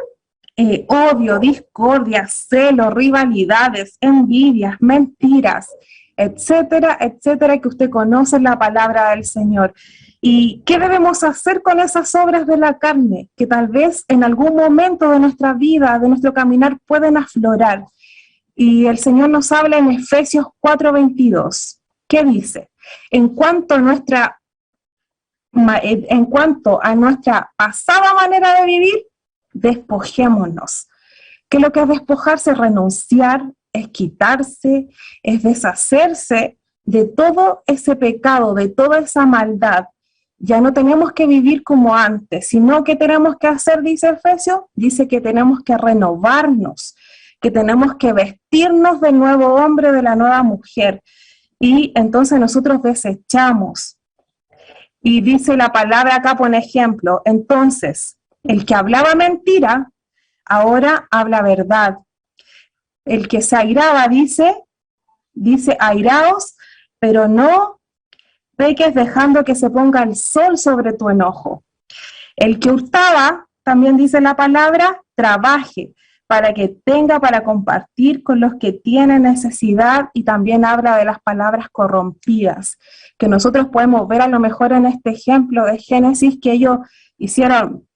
odio, discordia, celo, rivalidades, envidias, mentiras, etcétera, etcétera, que usted conoce la palabra del Señor. ¿Y qué debemos hacer con esas obras de la carne? Que tal vez en algún momento de nuestra vida, de nuestro caminar, pueden aflorar. Y el Señor nos habla en Efesios 4:22. ¿Qué dice? En cuanto a nuestra pasada manera de vivir, despojémonos. ¿Qué es lo que es despojarse? Renunciar, es quitarse, es deshacerse de todo ese pecado, de toda esa maldad. Ya no tenemos que vivir como antes, sino que tenemos que hacer, dice Efesios, dice que tenemos que renovarnos, que tenemos que vestirnos del nuevo hombre, de la nueva mujer. Y entonces nosotros desechamos. Y dice la palabra acá, pone ejemplo. Entonces, el que hablaba mentira, ahora habla verdad. El que se airaba, dice airaos, pero no peques dejando que se ponga el sol sobre tu enojo. El que hurtaba, también dice la palabra, trabaje para que tenga para compartir con los que tienen necesidad, y también habla de las palabras corrompidas, que nosotros podemos ver a lo mejor en este ejemplo de Génesis, que ellos hicieron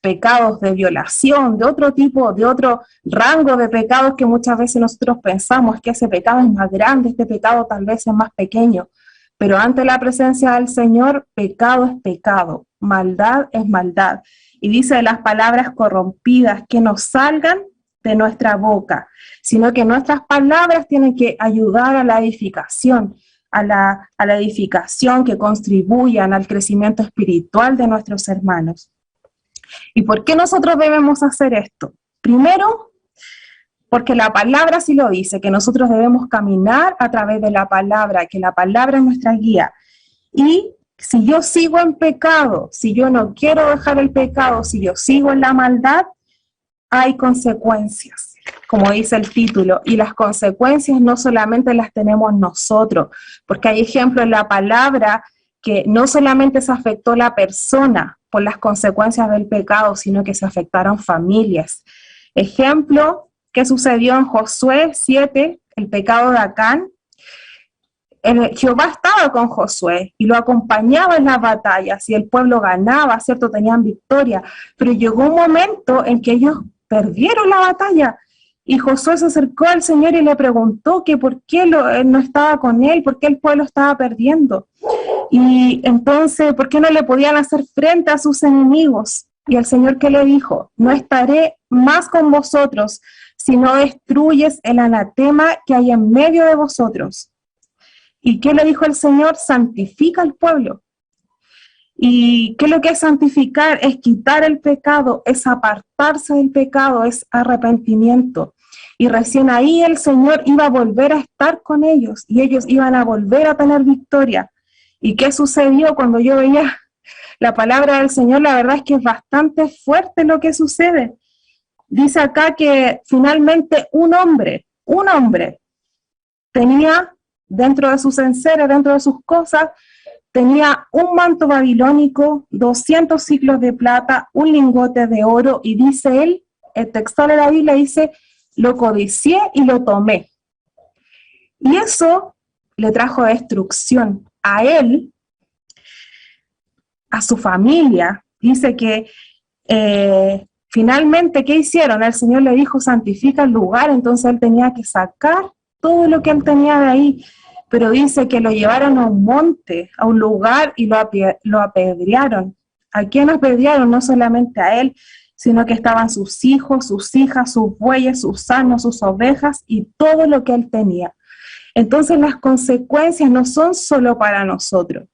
pecados de violación, de otro tipo, de otro rango de pecados que muchas veces nosotros pensamos que ese pecado es más grande, este pecado tal vez es más pequeño. Pero ante la presencia del Señor, pecado es pecado, maldad es maldad. Y dice las palabras corrompidas que no salgan de nuestra boca, sino que nuestras palabras tienen que ayudar a la edificación, a la edificación, que contribuyan al crecimiento espiritual de nuestros hermanos. ¿Y por qué nosotros debemos hacer esto? Primero, porque la palabra sí lo dice, que nosotros debemos caminar a través de la palabra, que la palabra es nuestra guía. Y si yo sigo en pecado, si yo no quiero dejar el pecado, si yo sigo en la maldad, hay consecuencias, como dice el título, y las consecuencias no solamente las tenemos nosotros, porque hay ejemplos en la palabra que no solamente se afectó la persona por las consecuencias del pecado, sino que se afectaron familias. Ejemplo que sucedió en Josué 7, el pecado de Acán. Jehová estaba con Josué y lo acompañaba en las batallas y el pueblo ganaba, ¿cierto? Tenían victoria, pero llegó un momento en que ellos perdieron la batalla y Josué se acercó al Señor y le preguntó que por qué él no estaba con él, por qué el pueblo estaba perdiendo. Y entonces, ¿por qué no le podían hacer frente a sus enemigos? Y el Señor, ¿qué le dijo? No estaré más con vosotros si no destruyes el anatema que hay en medio de vosotros. ¿Y qué le dijo el Señor? Santifica al pueblo. ¿Y qué es lo que es santificar? Es quitar el pecado, es apartarse del pecado, es arrepentimiento. Y recién ahí el Señor iba a volver a estar con ellos y ellos iban a volver a tener victoria. ¿Y qué sucedió cuando yo veía la palabra del Señor? La verdad es que es bastante fuerte lo que sucede. Dice acá que finalmente un hombre tenía dentro de sus enseres, dentro de sus cosas, tenía un manto babilónico, 200 siclos de plata, un lingote de oro, y dice él, el textual de la Biblia dice, lo codicié y lo tomé. Y eso le trajo destrucción a él, a su familia. Dice que finalmente, ¿qué hicieron? El Señor le dijo, santifica el lugar, entonces él tenía que sacar todo lo que él tenía de ahí, pero dice que lo llevaron a un monte, a un lugar, y lo apedrearon. ¿A quién apedrearon? No solamente a él, sino que estaban sus hijos, sus hijas, sus bueyes, sus asnos, sus ovejas, y todo lo que él tenía. Entonces las consecuencias no son solo para nosotros,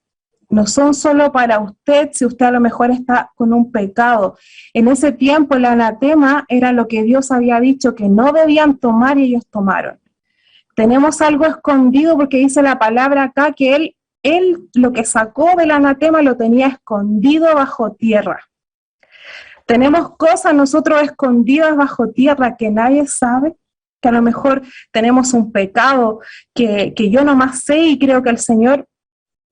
no son solo para usted, si usted a lo mejor está con un pecado. En ese tiempo el anatema era lo que Dios había dicho que no debían tomar y ellos tomaron. Tenemos algo escondido porque dice la palabra acá que él lo que sacó del anatema lo tenía escondido bajo tierra. Tenemos cosas nosotros escondidas bajo tierra que nadie sabe, que a lo mejor tenemos un pecado que yo nomás sé y creo que el Señor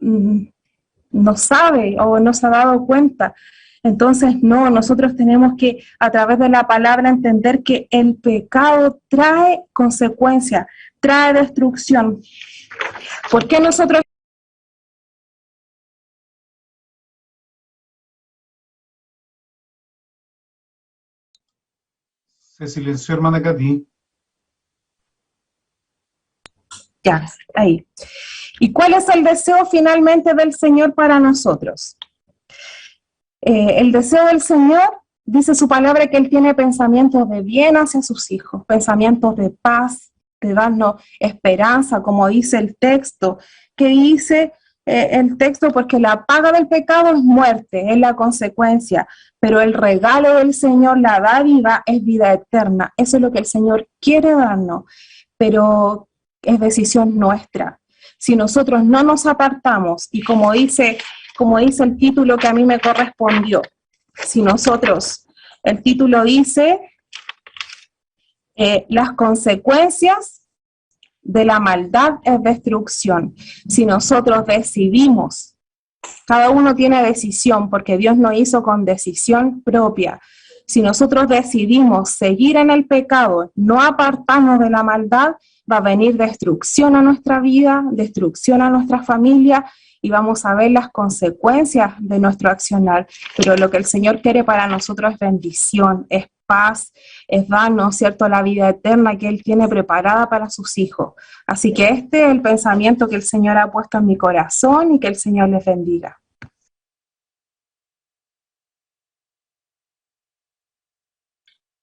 no sabe o no se ha dado cuenta. Entonces, no, nosotros tenemos que, a través de la palabra, entender que el pecado trae consecuencias, trae destrucción. ¿Por qué nosotros? Se silenció, hermana Katy. Ya, ahí. ¿Y cuál es el deseo finalmente del Señor para nosotros? El deseo del Señor, dice su palabra, que Él tiene pensamientos de bien hacia sus hijos, pensamientos de paz, de darnos esperanza, como dice el texto, que dice el texto, porque la paga del pecado es muerte, es la consecuencia, pero el regalo del Señor, la dádiva, es vida eterna. Eso es lo que el Señor quiere darnos, pero es decisión nuestra. Si nosotros no nos apartamos, y como dice el título que a mí me correspondió, si nosotros, el título dice, las consecuencias de la maldad es destrucción. Si nosotros decidimos, cada uno tiene decisión, porque Dios nos hizo con decisión propia. Si nosotros decidimos seguir en el pecado, no apartarnos de la maldad, va a venir destrucción a nuestra vida, destrucción a nuestra familia, y vamos a ver las consecuencias de nuestro accionar. Pero lo que el Señor quiere para nosotros es bendición, es paz, es darnos, ¿cierto?, la vida eterna que Él tiene preparada para sus hijos. Así que este es el pensamiento que el Señor ha puesto en mi corazón, y que el Señor les bendiga.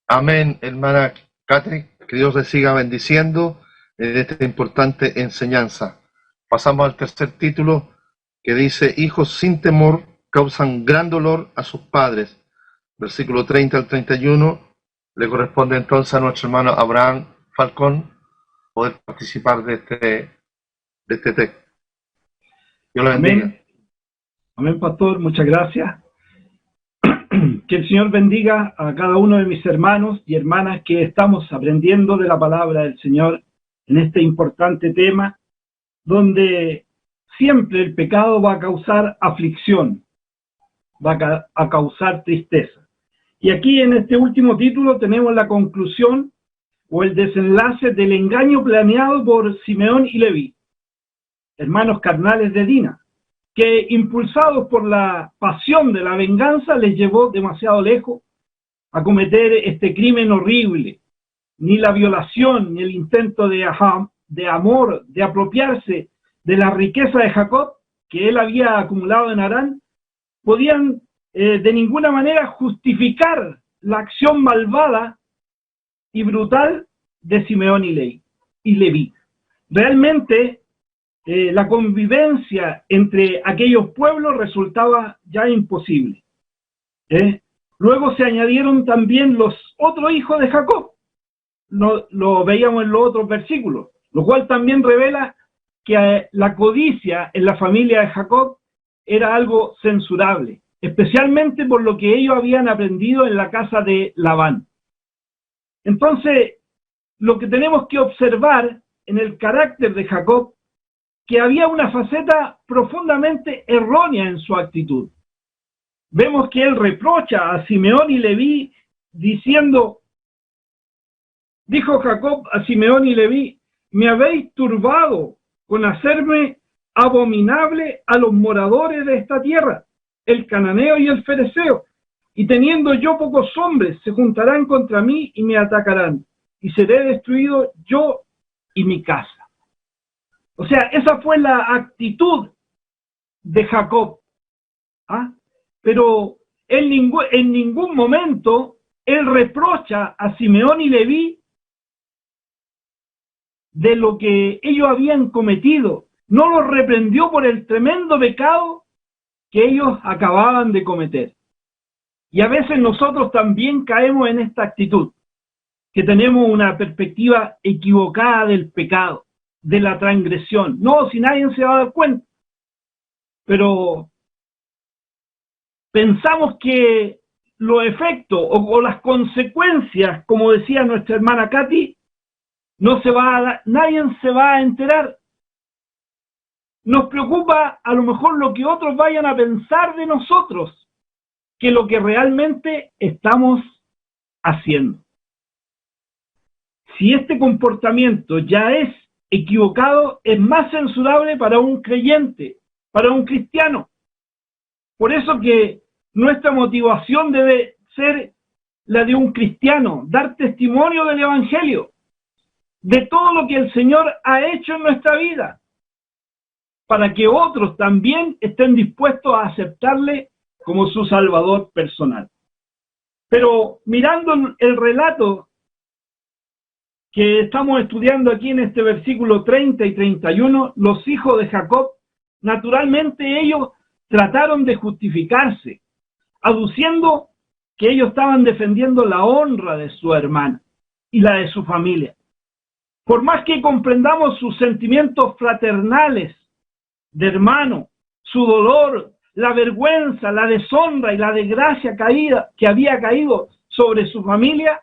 Amén, hermana Catherine, que Dios les siga bendiciendo en esta importante enseñanza. Pasamos al tercer título, que dice, hijos sin temor causan gran dolor a sus padres. Versículo 30 al 31, le corresponde entonces a nuestro hermano Abraham Falcón poder participar de este texto. Dios lo bendiga. Amén. Amén, pastor, muchas gracias. Que el Señor bendiga a cada uno de mis hermanos y hermanas que estamos aprendiendo de la palabra del Señor en este importante tema, donde siempre el pecado va a causar aflicción, va a causar tristeza. Y aquí en este último título tenemos la conclusión o el desenlace del engaño planeado por Simeón y Leví, hermanos carnales de Dina, que impulsados por la pasión de la venganza les llevó demasiado lejos a cometer este crimen horrible. Ni la violación, ni el intento de amor, de apropiarse de la riqueza de Jacob, que él había acumulado en Harán, podían de ninguna manera justificar la acción malvada y brutal de Simeón y Leví. Realmente, la convivencia entre aquellos pueblos resultaba ya imposible. Luego se añadieron también los otros hijos de Jacob, lo veíamos en los otros versículos, lo cual también revela que la codicia en la familia de Jacob era algo censurable, especialmente por lo que ellos habían aprendido en la casa de Labán. Entonces, lo que tenemos que observar en el carácter de Jacob, que había una faceta profundamente errónea en su actitud. Vemos que él reprocha a Simeón y Leví diciendo, dijo Jacob a Simeón y Leví, me habéis turbado con hacerme abominable a los moradores de esta tierra, el cananeo y el fereceo, y teniendo yo pocos hombres, se juntarán contra mí y me atacarán, y seré destruido yo y mi casa. O sea, esa fue la actitud de Jacob. Pero en ningún momento él reprocha a Simeón y Leví de lo que ellos habían cometido. No los reprendió por el tremendo pecado que ellos acababan de cometer. Y a veces nosotros también caemos en esta actitud, que tenemos una perspectiva equivocada del pecado, de la transgresión. No, si nadie se va a dar cuenta. Pero pensamos que los efectos o las consecuencias, como decía nuestra hermana Katy, nadie se va a enterar. Nos preocupa a lo mejor lo que otros vayan a pensar de nosotros, que lo que realmente estamos haciendo. Si este comportamiento ya es equivocado, es más censurable para un creyente, para un cristiano. Por eso que nuestra motivación debe ser la de un cristiano, dar testimonio del Evangelio, de todo lo que el Señor ha hecho en nuestra vida, para que otros también estén dispuestos a aceptarle como su Salvador personal. Pero mirando el relato que estamos estudiando aquí en este versículo 30 y 31, los hijos de Jacob, naturalmente ellos trataron de justificarse, aduciendo que ellos estaban defendiendo la honra de su hermana y la de su familia. Por más que comprendamos sus sentimientos fraternales de hermano, su dolor, la vergüenza, la deshonra y la desgracia que había caído sobre su familia,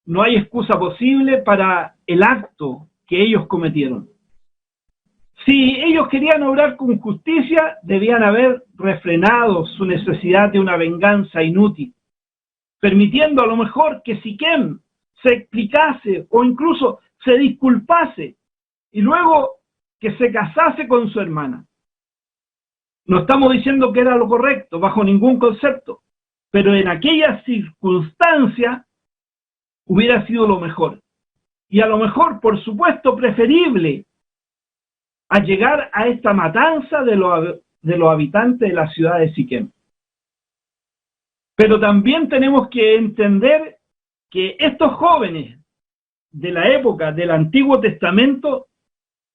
no hay excusa posible para el acto que ellos cometieron. Si ellos querían obrar con justicia, debían haber refrenado su necesidad de una venganza inútil, permitiendo a lo mejor que Siquem se explicase o incluso se disculpase y luego que se casase con su hermana. No estamos diciendo que era lo correcto, bajo ningún concepto, pero en aquella circunstancia hubiera sido lo mejor. Y a lo mejor, por supuesto, preferible a llegar a esta matanza de los habitantes de la ciudad de Siquem. Pero también tenemos que entender que estos jóvenes de la época del Antiguo Testamento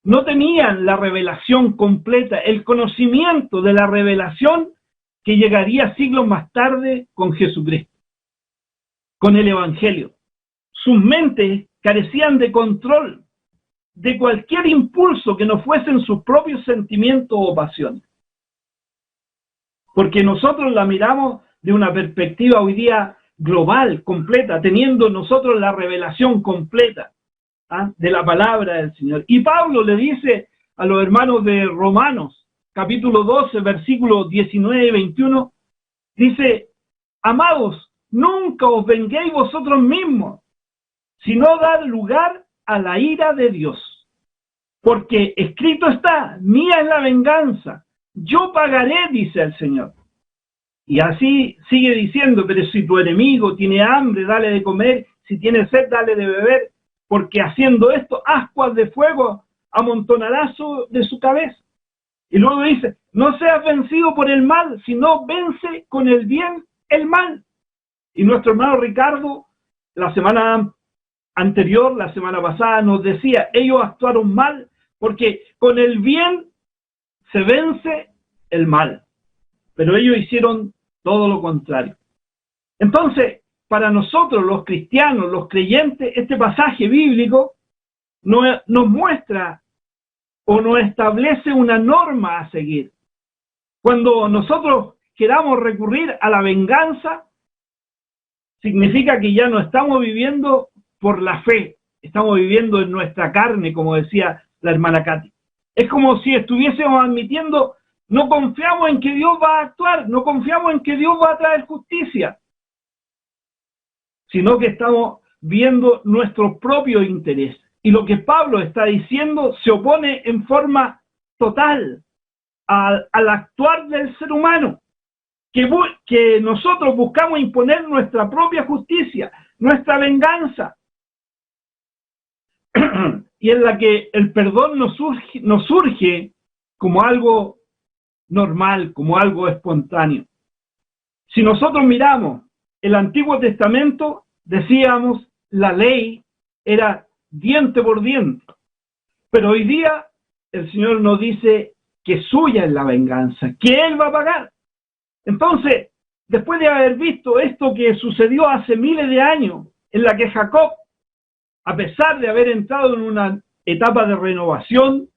no tenían la revelación completa, el conocimiento de la revelación que llegaría siglos más tarde con Jesucristo, con el Evangelio. Sus mentes carecían de control de cualquier impulso que no fuesen sus propios sentimientos o pasiones. porque nosotros la miramos de una perspectiva hoy día global, completa, teniendo nosotros la revelación completa de la palabra del Señor. Y Pablo le dice a los hermanos de Romanos, capítulo 12, versículos 19 y 21, dice: amados, nunca os venguéis vosotros mismos, sino dad lugar a la ira de Dios. Porque escrito está: mía es la venganza, yo pagaré, dice el Señor. Y así sigue diciendo: pero si tu enemigo tiene hambre, dale de comer, si tiene sed, dale de beber, porque haciendo esto, ascuas de fuego amontonará de su cabeza. Y luego dice: no seas vencido por el mal, sino vence con el bien el mal. Y nuestro hermano Ricardo, la semana anterior, la semana pasada, nos decía: ellos actuaron mal porque con el bien se vence el mal, pero ellos hicieron todo lo contrario. Entonces, para nosotros los cristianos, los creyentes, este pasaje bíblico nos muestra o nos establece una norma a seguir. Cuando nosotros queramos recurrir a la venganza, significa que ya no estamos viviendo por la fe, estamos viviendo en nuestra carne, como decía la hermana Katy. Es como si estuviésemos admitiendo: no confiamos en que Dios va a actuar, no confiamos en que Dios va a traer justicia, sino que estamos viendo nuestro propio interés. Y lo que Pablo está diciendo se opone en forma total al actuar del ser humano, que nosotros buscamos imponer nuestra propia justicia, nuestra venganza, y en la que el perdón nos surge como algo normal, como algo espontáneo. Si nosotros miramos el Antiguo Testamento, decíamos, la ley era diente por diente, pero hoy día el Señor nos dice que suya es la venganza, que Él va a pagar. Entonces, después de haber visto esto que sucedió hace miles de años, en la que Jacob, a pesar de haber entrado en una etapa de renovación,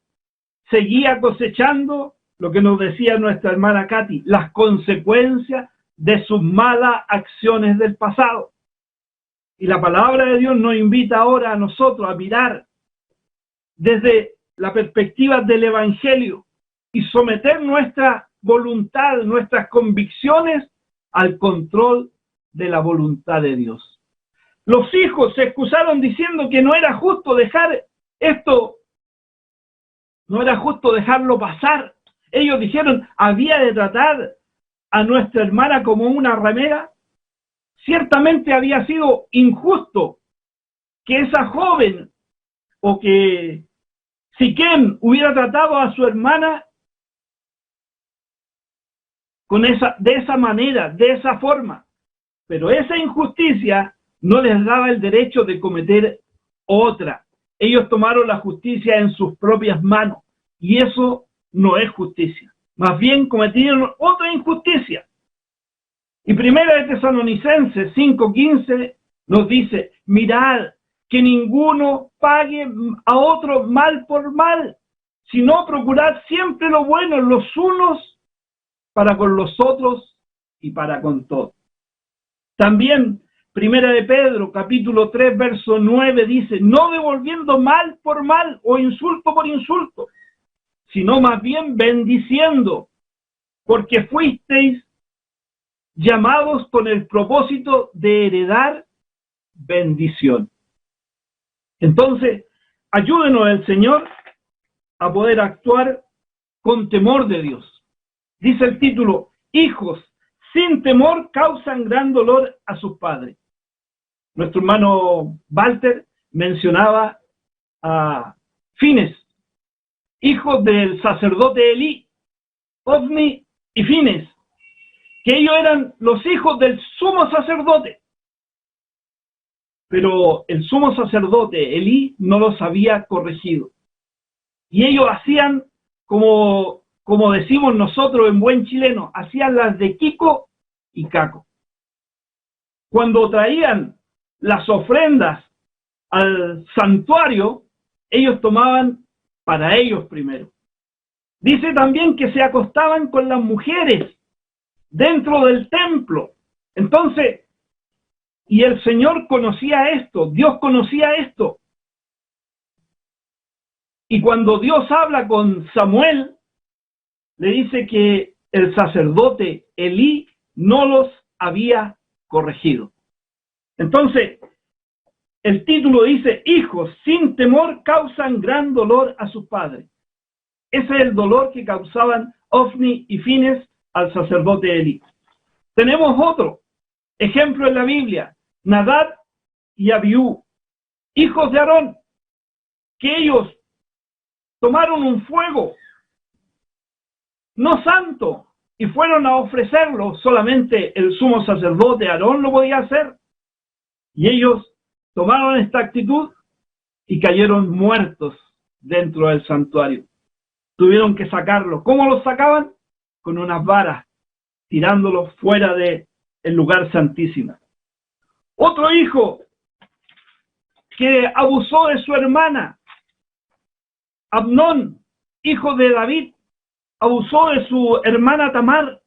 seguía cosechando lo que nos decía nuestra hermana Katy, las consecuencias de sus malas acciones del pasado. Y la palabra de Dios nos invita ahora a nosotros a mirar desde la perspectiva del Evangelio y someter nuestra voluntad, nuestras convicciones al control de la voluntad de Dios. Los hijos se excusaron diciendo que no era justo dejar esto, no era justo dejarlo pasar. Ellos dijeron: había de tratar a nuestra hermana como una ramera. Ciertamente había sido injusto que esa joven, o que Siquem hubiera tratado a su hermana de esa manera, de esa forma, pero esa injusticia no les daba el derecho de cometer otra. Ellos tomaron la justicia en sus propias manos, y eso no es justicia. Más bien cometieron otra injusticia. Y Primera de Tesalonicenses 5:15 nos dice: mirad que ninguno pague a otro mal por mal, sino procurad siempre lo bueno los unos para con los otros y para con todos. También Primera de Pedro, capítulo 3, verso 9 dice: no devolviendo mal por mal o insulto por insulto, sino más bien bendiciendo, porque fuisteis llamados con el propósito de heredar bendición. Entonces, ayúdenos el Señor a poder actuar con temor de Dios. Dice el título: hijos sin temor causan gran dolor a sus padres. Nuestro hermano Walter mencionaba a Fines, hijos del sacerdote Elí, Ofni y Fines, que ellos eran los hijos del sumo sacerdote. Pero el sumo sacerdote Elí no los había corregido. Y ellos hacían, como decimos nosotros en buen chileno, hacían las de Kiko y Caco. Cuando traían las ofrendas al santuario, ellos tomaban para ellos primero. Dice también que se acostaban con las mujeres dentro del templo. Entonces, y el Señor conocía esto, Dios conocía esto. Y cuando Dios habla con Samuel, le dice que el sacerdote Elí no los había corregido. Entonces, el título dice, hijos sin temor causan gran dolor a sus padres. Ese es el dolor que causaban Ofni y Fines al sacerdote Elí. Tenemos otro ejemplo en la Biblia, Nadab y Abiú, hijos de Aarón, que ellos tomaron un fuego no santo y fueron a ofrecerlo. Solamente el sumo sacerdote Aarón lo podía hacer. Y ellos tomaron esta actitud y cayeron muertos dentro del santuario. Tuvieron que sacarlo. ¿Cómo los sacaban? Con unas varas, tirándolos fuera del lugar santísimo. Otro hijo que abusó de su hermana, Amnón, hijo de David, abusó de su hermana Tamar,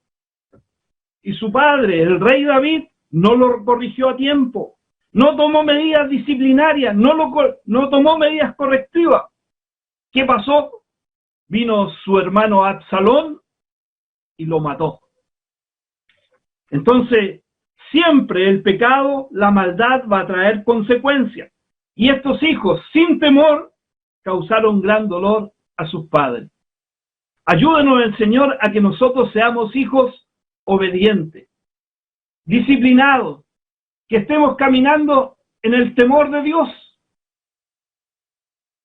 y su padre, el rey David, no lo corrigió a tiempo, no tomó medidas disciplinarias, no tomó medidas correctivas. ¿Qué pasó? Vino su hermano Absalón y lo mató. Entonces, siempre el pecado, la maldad va a traer consecuencias. Y estos hijos, sin temor, causaron gran dolor a sus padres. Ayúdenos el Señor a que nosotros seamos hijos obedientes, disciplinados, que estemos caminando en el temor de Dios,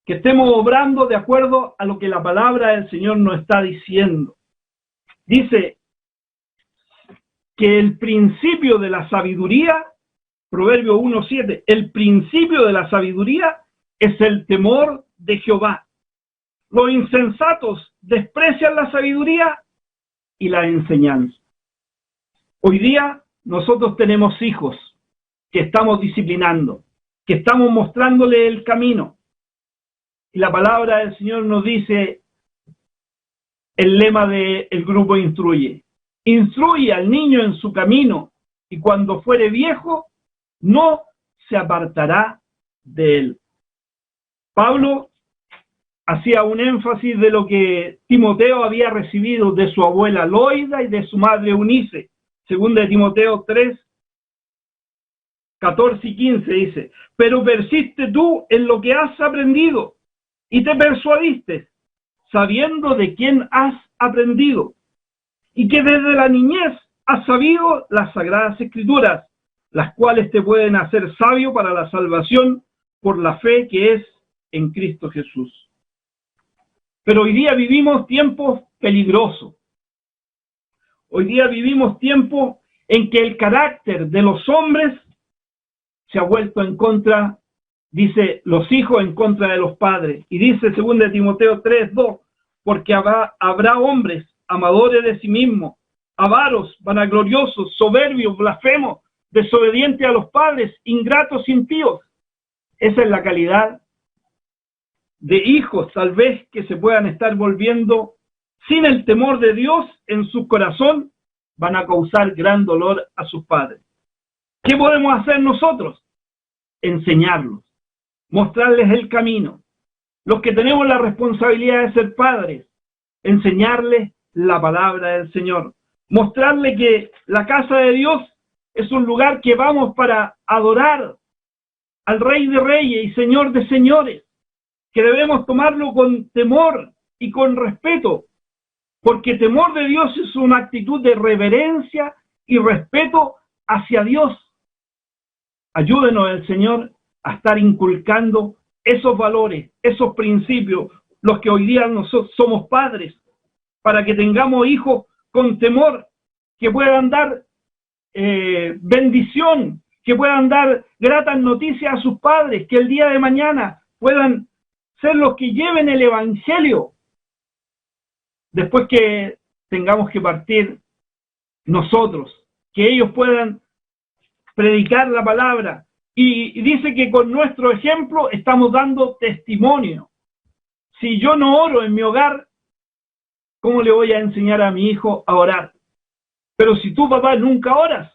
que estemos obrando de acuerdo a lo que la palabra del Señor nos está diciendo. Dice que el principio de la sabiduría, Proverbio 1:7, el principio de la sabiduría es el temor de Jehová. Los insensatos desprecian la sabiduría y la enseñanza. Hoy día nosotros tenemos hijos que estamos disciplinando, que estamos mostrándole el camino. Y la palabra del Señor nos dice el lema del grupo Instruye. Instruye al niño en su camino y cuando fuere viejo no se apartará de él. Pablo hacía un énfasis de lo que Timoteo había recibido de su abuela Loida y de su madre Eunice. Segunda de Timoteo 3, 14 y 15 dice, pero persiste tú en lo que has aprendido y te persuadiste, sabiendo de quién has aprendido, y que desde la niñez has sabido las sagradas escrituras, las cuales te pueden hacer sabio para la salvación por la fe que es en Cristo Jesús. Pero hoy día vivimos tiempos peligrosos. Hoy día vivimos tiempos en que el carácter de los hombres se ha vuelto en contra, dice, los hijos en contra de los padres. Y dice 2 Timoteo 3:2, porque habrá hombres amadores de sí mismos, avaros, vanagloriosos, soberbios, blasfemos, desobedientes a los padres, ingratos, impíos. Esa es la calidad de hijos, tal vez, que se puedan estar volviendo sin el temor de Dios en su corazón, van a causar gran dolor a sus padres. ¿Qué podemos hacer nosotros? Enseñarlos, mostrarles el camino. Los que tenemos la responsabilidad de ser padres, enseñarles la palabra del Señor, mostrarles que la casa de Dios es un lugar que vamos para adorar al Rey de Reyes y Señor de Señores, que debemos tomarlo con temor y con respeto, porque temor de Dios es una actitud de reverencia y respeto hacia Dios. Ayúdenos el Señor a estar inculcando esos valores, esos principios, los que hoy día nosotros somos padres, para que tengamos hijos con temor, que puedan dar bendición, que puedan dar gratas noticias a sus padres, que el día de mañana puedan ser los que lleven el Evangelio, después que tengamos que partir nosotros, que ellos puedan predicar la palabra. Y dice que con nuestro ejemplo estamos dando testimonio. Si yo no oro en mi hogar, ¿cómo le voy a enseñar a mi hijo a orar? Pero si tú, papá, nunca oras,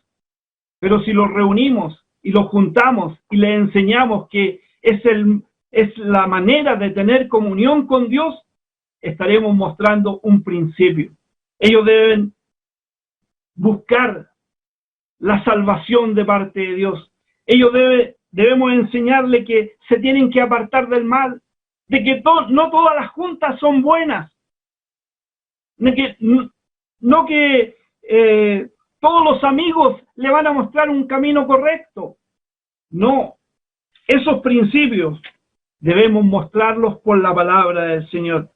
pero si los reunimos y los juntamos y les enseñamos que es la manera de tener comunión con Dios, estaremos mostrando un principio. Ellos deben buscar la salvación de parte de Dios. Ellos debemos enseñarle que se tienen que apartar del mal, de que no todas las juntas son buenas, de que no que todos los amigos le van a mostrar un camino correcto. No, esos principios debemos mostrarlos por la palabra del Señor.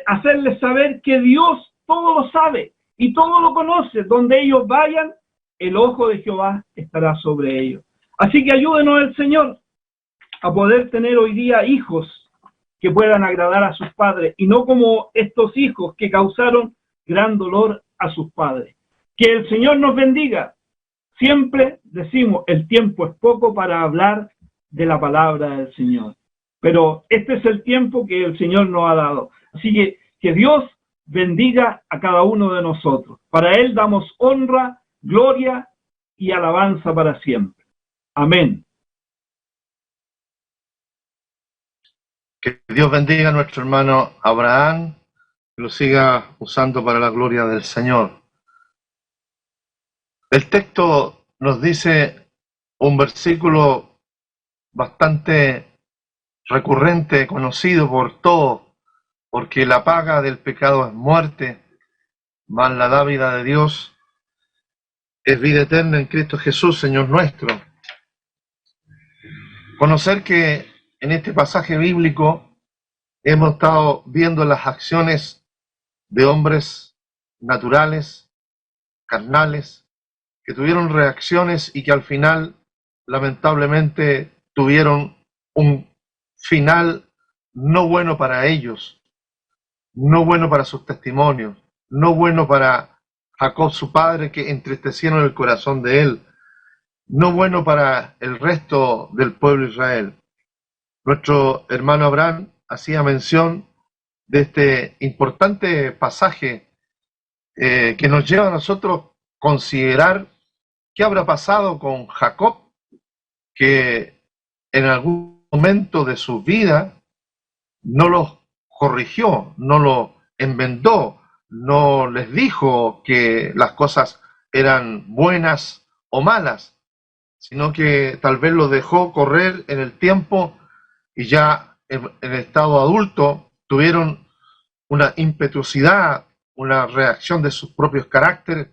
Hacerles saber que Dios todo lo sabe y todo lo conoce. Donde ellos vayan, el ojo de Jehová estará sobre ellos. Así que ayúdenos el Señor a poder tener hoy día hijos que puedan agradar a sus padres, y no como estos hijos que causaron gran dolor a sus padres. Que el Señor nos bendiga. Siempre decimos, el tiempo es poco para hablar de la palabra del Señor, pero este es el tiempo que el Señor nos ha dado. Así que Dios bendiga a cada uno de nosotros. Para Él damos honra, gloria y alabanza para siempre. Amén. Que Dios bendiga a nuestro hermano Abraham, que lo siga usando para la gloria del Señor. El texto nos dice un versículo bastante recurrente, conocido por todos, porque la paga del pecado es muerte, mas la dádiva de Dios es vida eterna en Cristo Jesús, Señor nuestro. Conocer que en este pasaje bíblico hemos estado viendo las acciones de hombres naturales, carnales, que tuvieron reacciones y que al final, lamentablemente, tuvieron un final no bueno para ellos, no bueno para sus testimonios, no bueno para Jacob su padre, que entristecieron el corazón de él, no bueno para el resto del pueblo de Israel. Nuestro hermano Abraham hacía mención de este importante pasaje que nos lleva a nosotros considerar qué habrá pasado con Jacob, que en algún momento de su vida no los corrigió, no los enmendó, no les dijo que las cosas eran buenas o malas, sino que tal vez los dejó correr en el tiempo y ya en estado adulto tuvieron una impetuosidad, una reacción de sus propios caracteres,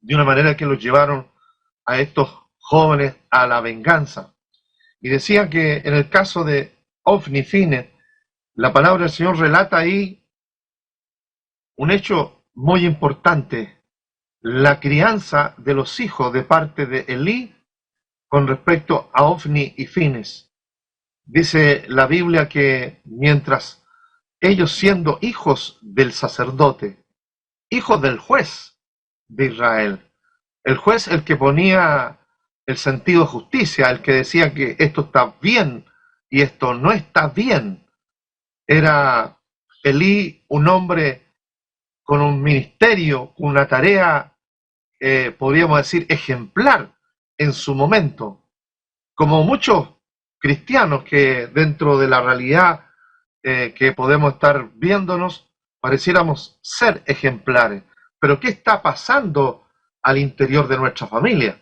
de una manera que los llevaron a estos jóvenes a la venganza. Y decía que en el caso de Ofni y Fines, la palabra del Señor relata ahí un hecho muy importante, la crianza de los hijos de parte de Elí con respecto a Ofni y Fines. Dice la Biblia que mientras ellos, siendo hijos del sacerdote, hijos del juez de Israel, el juez el que ponía el sentido de justicia, el que decía que esto está bien y esto no está bien, era Elí un hombre con un ministerio, con una tarea, podríamos decir, ejemplar en su momento, como muchos cristianos que dentro de la realidad que podemos estar viéndonos, pareciéramos ser ejemplares. Pero ¿qué está pasando al interior de nuestra familia?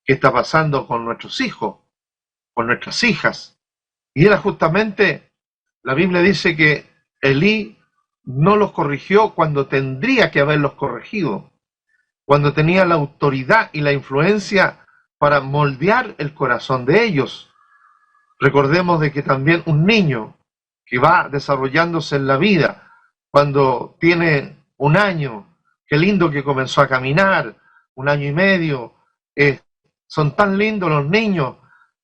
¿Qué está pasando con nuestros hijos, con nuestras hijas? Y era justamente, la Biblia dice que Elí no los corrigió cuando tendría que haberlos corregido, cuando tenía la autoridad y la influencia para moldear el corazón de ellos. Recordemos de que también un niño que va desarrollándose en la vida, cuando tiene un año, qué lindo que comenzó a caminar, 1 año y medio, son tan lindos los niños,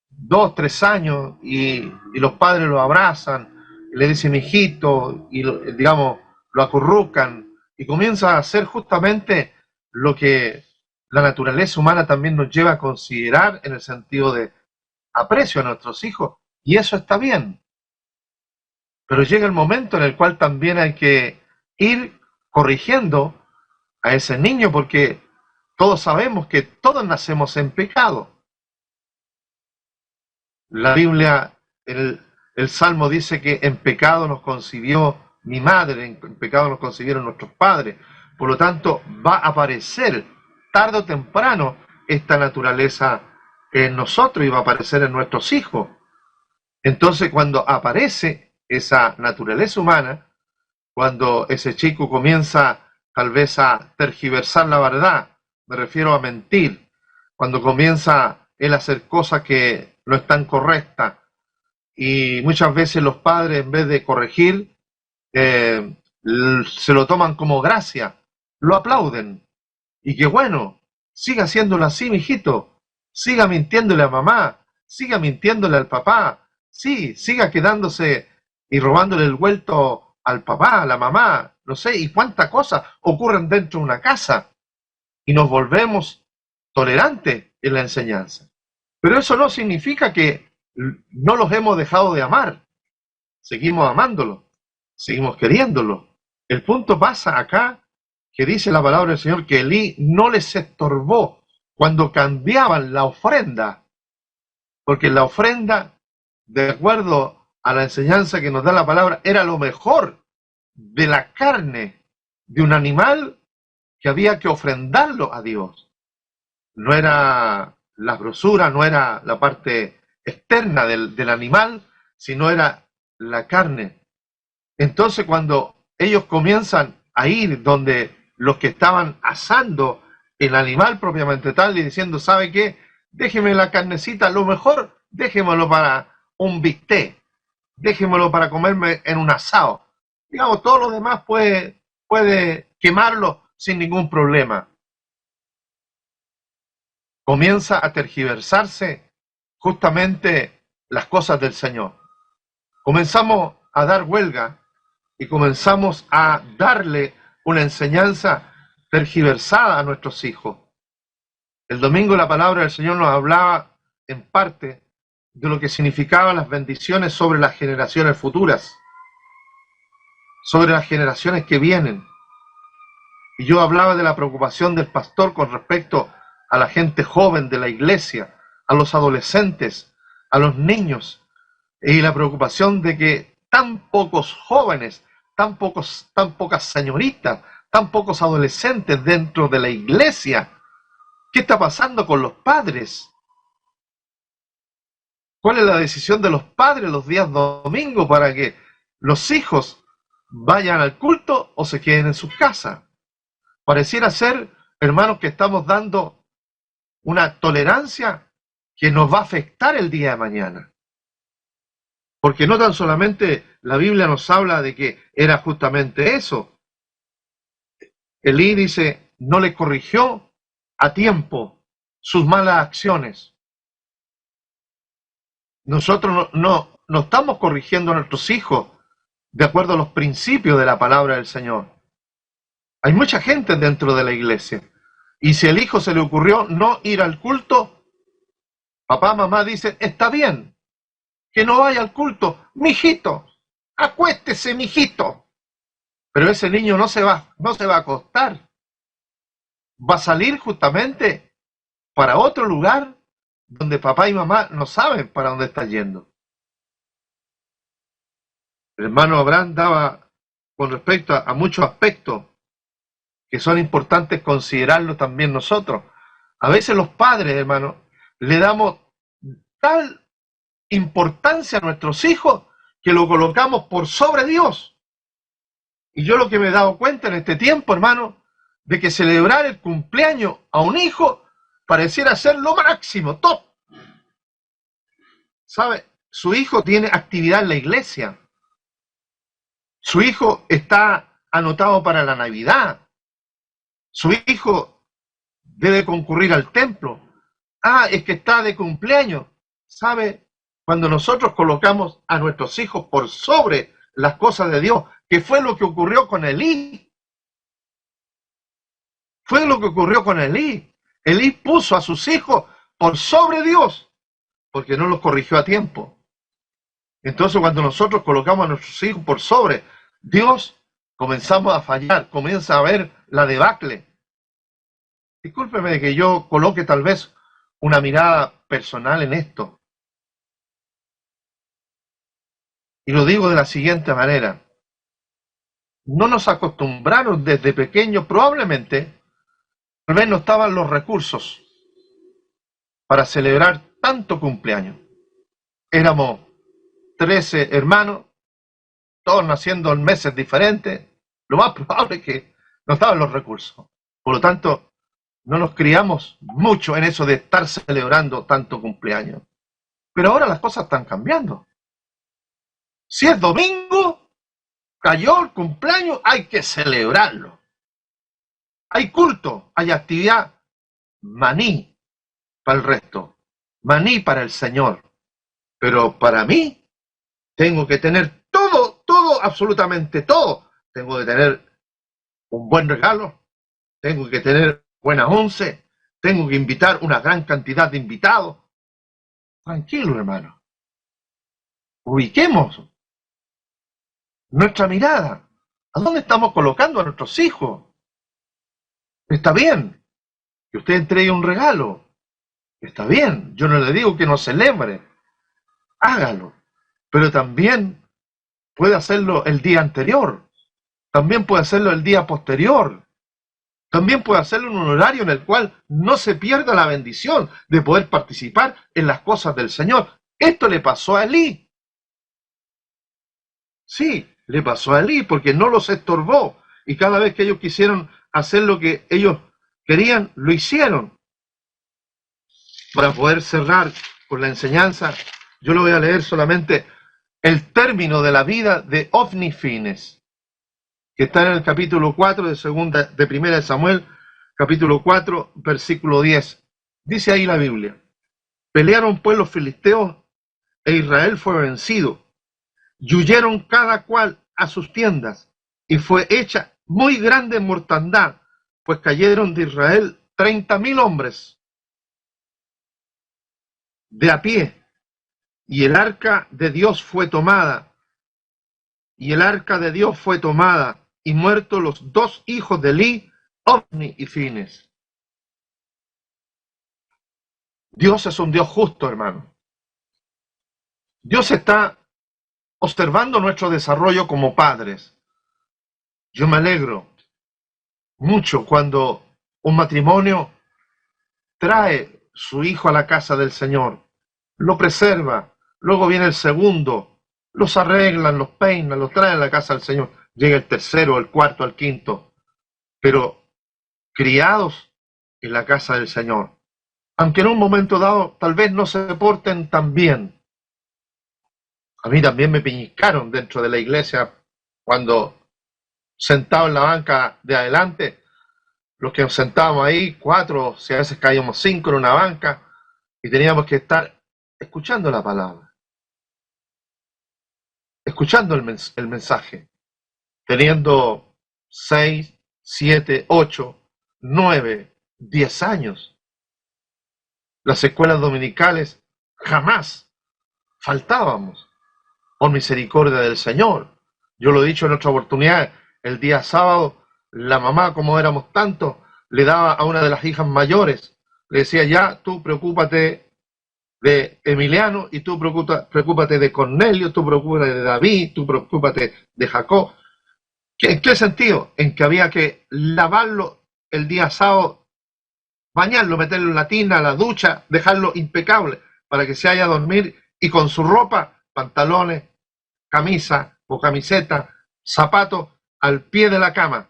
2, 3 años, y los padres lo abrazan, le dicen hijito, y digamos, lo acurrucan, y comienza a hacer justamente lo que la naturaleza humana también nos lleva a considerar en el sentido de aprecio a nuestros hijos, y eso está bien. Pero llega el momento en el cual también hay que ir corrigiendo a ese niño, porque todos sabemos que todos nacemos en pecado. La Biblia, el Salmo dice que en pecado nos concibió mi madre, en pecado nos concibieron nuestros padres. Por lo tanto, va a aparecer tarde o temprano esta naturaleza en nosotros y va a aparecer en nuestros hijos. Entonces, cuando aparece esa naturaleza humana, cuando ese chico comienza tal vez a tergiversar la verdad, me refiero a mentir, cuando comienza él a hacer cosas que no están correctas, y muchas veces los padres, en vez de corregir, se lo toman como gracia, lo aplauden, y que bueno, siga haciéndolo así, mijito, siga mintiéndole a mamá, siga mintiéndole al papá, sí, siga quedándose y robándole el vuelto al papá, a la mamá, no sé, y cuántas cosas ocurren dentro de una casa, y nos volvemos tolerantes en la enseñanza. Pero eso no significa que no los hemos dejado de amar, seguimos amándolos, seguimos queriéndolos. El punto pasa acá, que dice la palabra del Señor, que Elí no les estorbó cuando cambiaban la ofrenda, porque la ofrenda, de acuerdo a la enseñanza que nos da la palabra, era lo mejor de la carne de un animal que había que ofrendarlo a Dios. No era la grosura, no era la parte externa del animal, sino era la carne. Entonces, cuando ellos comienzan a ir donde los que estaban asando el animal propiamente tal y diciendo, ¿sabe qué? Déjeme la carnecita, lo mejor, déjemelo para un bistec, déjemelo para comerme en un asado. Digamos, todo lo demás puede quemarlo sin ningún problema. Comienza a tergiversarse justamente las cosas del Señor. Comenzamos a dar huelga y comenzamos a darle una enseñanza tergiversada a nuestros hijos. El domingo la palabra del Señor nos hablaba en parte de lo que significaban las bendiciones sobre las generaciones futuras, sobre las generaciones que vienen. Y yo hablaba de la preocupación del pastor con respecto a la gente joven de la iglesia, a los adolescentes, a los niños, y la preocupación de que tan pocos jóvenes, tan pocas señoritas, tan pocos adolescentes dentro de la iglesia. ¿Qué está pasando con los padres? ¿Cuál es la decisión de los padres los días domingos para que los hijos vayan al culto o se queden en sus casas? Pareciera ser, hermanos, que estamos dando una tolerancia que nos va a afectar el día de mañana. Porque no tan solamente la Biblia nos habla de que era justamente eso. Elí dice, no le corrigió a tiempo sus malas acciones. Nosotros no estamos corrigiendo a nuestros hijos de acuerdo a los principios de la palabra del Señor. Hay mucha gente dentro de la iglesia. Y si el hijo se le ocurrió no ir al culto, papá, mamá dicen, está bien, que no vaya al culto. Mijito, acuéstese, mijito. Pero ese niño no se va a acostar. Va a salir justamente para otro lugar donde papá y mamá no saben para dónde está yendo. El hermano Abraham daba con respecto a muchos aspectos que son importantes considerarlos también nosotros. A veces los padres, hermanos, le damos tal importancia a nuestros hijos que lo colocamos por sobre Dios. Y yo lo que me he dado cuenta en este tiempo, hermano, de que celebrar el cumpleaños a un hijo pareciera ser lo máximo, top. ¿Sabe? Su hijo tiene actividad en la iglesia. Su hijo está anotado para la Navidad. Su hijo debe concurrir al templo. Ah, es que está de cumpleaños. ¿Sabe? Cuando nosotros colocamos a nuestros hijos por sobre las cosas de Dios, que fue lo que ocurrió con Elí. Fue lo que ocurrió con Elí. Elí puso a sus hijos por sobre Dios, porque no los corrigió a tiempo. Entonces, cuando nosotros colocamos a nuestros hijos por sobre Dios, comenzamos a fallar, comienza a haber la debacle. discúlpeme de que yo coloque tal vez una mirada personal en esto. Y lo digo de la siguiente manera. No nos acostumbraron desde pequeños, probablemente, tal vez no estaban los recursos para celebrar tanto cumpleaños. Éramos 13 hermanos, todos naciendo en meses diferentes. Lo más probable es que no estaban los recursos. Por lo tanto, no nos criamos mucho en eso de estar celebrando tanto cumpleaños. Pero ahora las cosas están cambiando. Si es domingo, cayó el cumpleaños, hay que celebrarlo. Hay culto, hay actividad, maní para el resto, maní para el Señor. Pero para mí, tengo que tener todo, absolutamente todo. Tengo que tener un buen regalo, tengo que tener buenas once, tengo que invitar una gran cantidad de invitados. Tranquilo, hermano. Ubiquemos nuestra mirada. ¿A dónde estamos colocando a nuestros hijos? Está bien que usted entregue un regalo. Está bien. Yo no le digo que no celebre. Hágalo. Pero también puede hacerlo el día anterior. También puede hacerlo el día posterior. También puede hacerlo en un horario en el cual no se pierda la bendición de poder participar en las cosas del Señor. Esto le pasó a Elí. Sí, le pasó a Elí porque no los estorbó. Y cada vez que ellos quisieron hacer lo que ellos querían, lo hicieron. Para poder cerrar con la enseñanza, yo le voy a leer solamente el término de la vida de Ofni Finees, que está en el capítulo 4 de primera de Samuel, capítulo 4, versículo 10. Dice ahí la Biblia: pelearon pues los filisteos e Israel fue vencido, y huyeron cada cual a sus tiendas, y fue hecha muy grande mortandad, pues cayeron de Israel 30,000 hombres de a pie, y el arca de Dios fue tomada, y muertos los dos hijos de Elí, Ofni y Finees. Dios es un Dios justo, hermano. Dios está observando nuestro desarrollo como padres. Yo me alegro mucho cuando un matrimonio trae su hijo a la casa del Señor, lo preserva, luego viene el segundo, los arreglan, los peinan, los traen a la casa del Señor, llega el tercero, el cuarto, el quinto, pero criados en la casa del Señor, aunque en un momento dado tal vez no se porten tan bien. A mí también me pellizcaron dentro de la iglesia cuando, sentado en la banca de adelante, los que nos sentábamos ahí, 4, si a veces caíamos 5 en una banca, y teníamos que estar escuchando la palabra, escuchando el mensaje, teniendo 6, 7, 8, 9, 10 años. Las escuelas dominicales jamás faltábamos, por misericordia del Señor. Yo lo he dicho en otra oportunidad, el día sábado, la mamá, como éramos tantos, le daba a una de las hijas mayores, le decía: ya, tú preocúpate de Emiliano, y tú preocúpate de Cornelio, tú preocúpate de David, tú preocúpate de Jacob. ¿En qué sentido? En que había que lavarlo el día sábado, bañarlo, meterlo en la tina, la ducha, dejarlo impecable para que se vaya a dormir, y con su ropa, pantalones, camisa o camiseta, zapatos, al pie de la cama,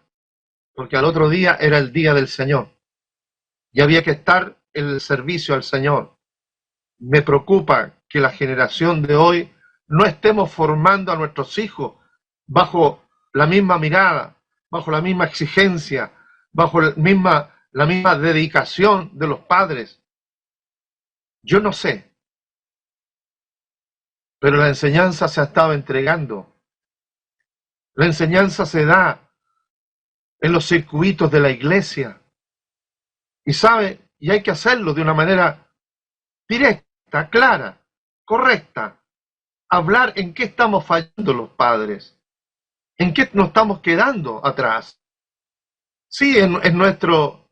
porque al otro día era el día del Señor y había que estar en el servicio al Señor. Me preocupa que la generación de hoy no estemos formando a nuestros hijos bajo la misma mirada, bajo la misma exigencia, bajo la misma dedicación de los padres. Yo no sé, pero la enseñanza se ha estado entregando. La enseñanza se da en los circuitos de la iglesia. Y sabe, y hay que hacerlo de una manera directa, clara, correcta. Hablar en qué estamos fallando los padres, en qué nos estamos quedando atrás. Sí, en nuestro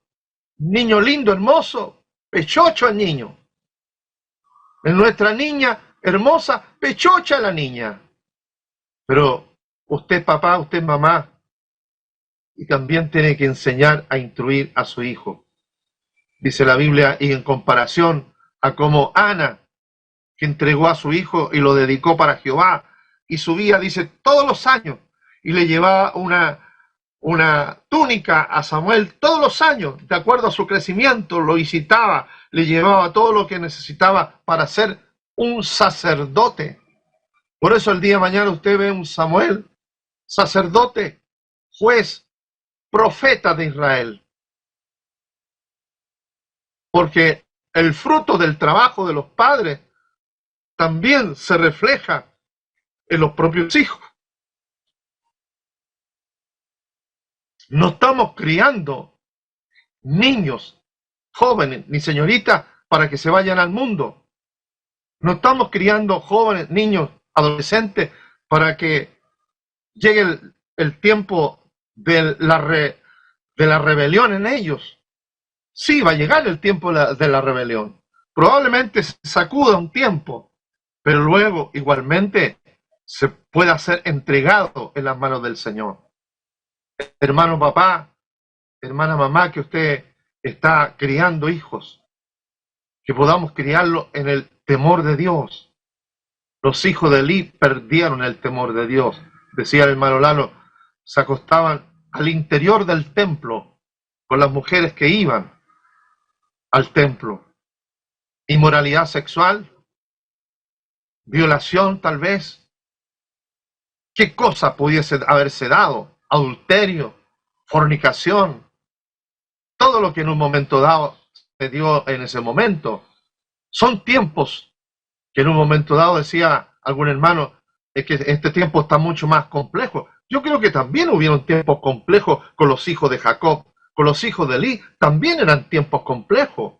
Niño lindo, hermoso, pechocho el niño. En nuestra niña hermosa, pechocha la niña. Pero usted papá, usted mamá, y también tiene que enseñar a instruir a su hijo. Dice la Biblia, y en comparación a como Ana, que entregó a su hijo y lo dedicó para Jehová, y subía, dice, todos los años, y le llevaba una túnica a Samuel todos los años, de acuerdo a su crecimiento, lo visitaba, le llevaba todo lo que necesitaba para ser un sacerdote. Por eso el día de mañana usted ve un Samuel, sacerdote, juez, profeta de Israel. Porque el fruto del trabajo de los padres también se refleja en los propios hijos. No estamos criando niños, jóvenes, ni señoritas para que se vayan al mundo. No estamos criando jóvenes, niños, adolescentes para que llegue el tiempo de la rebelión en ellos. Sí, va a llegar el tiempo de la rebelión. Probablemente se sacuda un tiempo, pero luego igualmente se pueda ser entregado en las manos del Señor. Hermano papá, hermana mamá, que usted está criando hijos, que podamos criarlos en el temor de Dios. Los hijos de Elí perdieron el temor de Dios. Decía el hermano Lalo, se acostaban al interior del templo con las mujeres que iban al templo. Inmoralidad sexual, violación tal vez. ¿Qué cosa pudiese haberse dado? Adulterio, fornicación, todo lo que en un momento dado se dio en ese momento. Son tiempos que en un momento dado, decía algún hermano, es que este tiempo está mucho más complejo. Yo creo que también hubieron tiempos complejos con los hijos de Jacob, con los hijos de Elí, también eran tiempos complejos.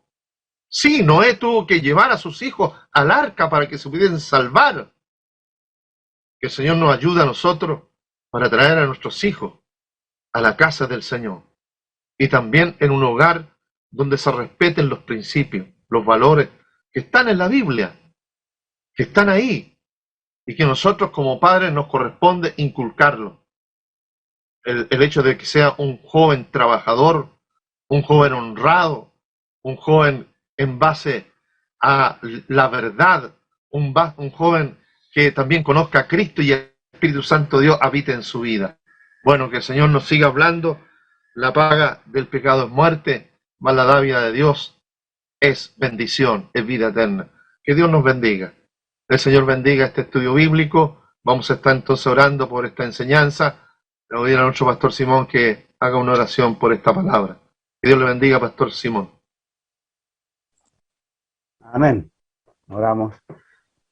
Sí, Noé tuvo que llevar a sus hijos al arca para que se pudiesen salvar. Que el Señor nos ayude a nosotros para traer a nuestros hijos a la casa del Señor. Y también en un hogar donde se respeten los principios, los valores que están en la Biblia, que están ahí, y que nosotros como padres nos corresponde inculcarlo. El hecho de que sea un joven trabajador, un joven honrado, un joven en base a la verdad, un joven que también conozca a Cristo y el Espíritu Santo de Dios habite en su vida. Bueno, que el Señor nos siga hablando. La paga del pecado es muerte, mas la dádiva de Dios es bendición, es vida eterna. Que Dios nos bendiga. El Señor bendiga este estudio bíblico. Vamos a estar entonces orando por esta enseñanza. Le voy a pedir a nuestro pastor Simón que haga una oración por esta palabra. Que Dios le bendiga, pastor Simón. Amén. Oramos.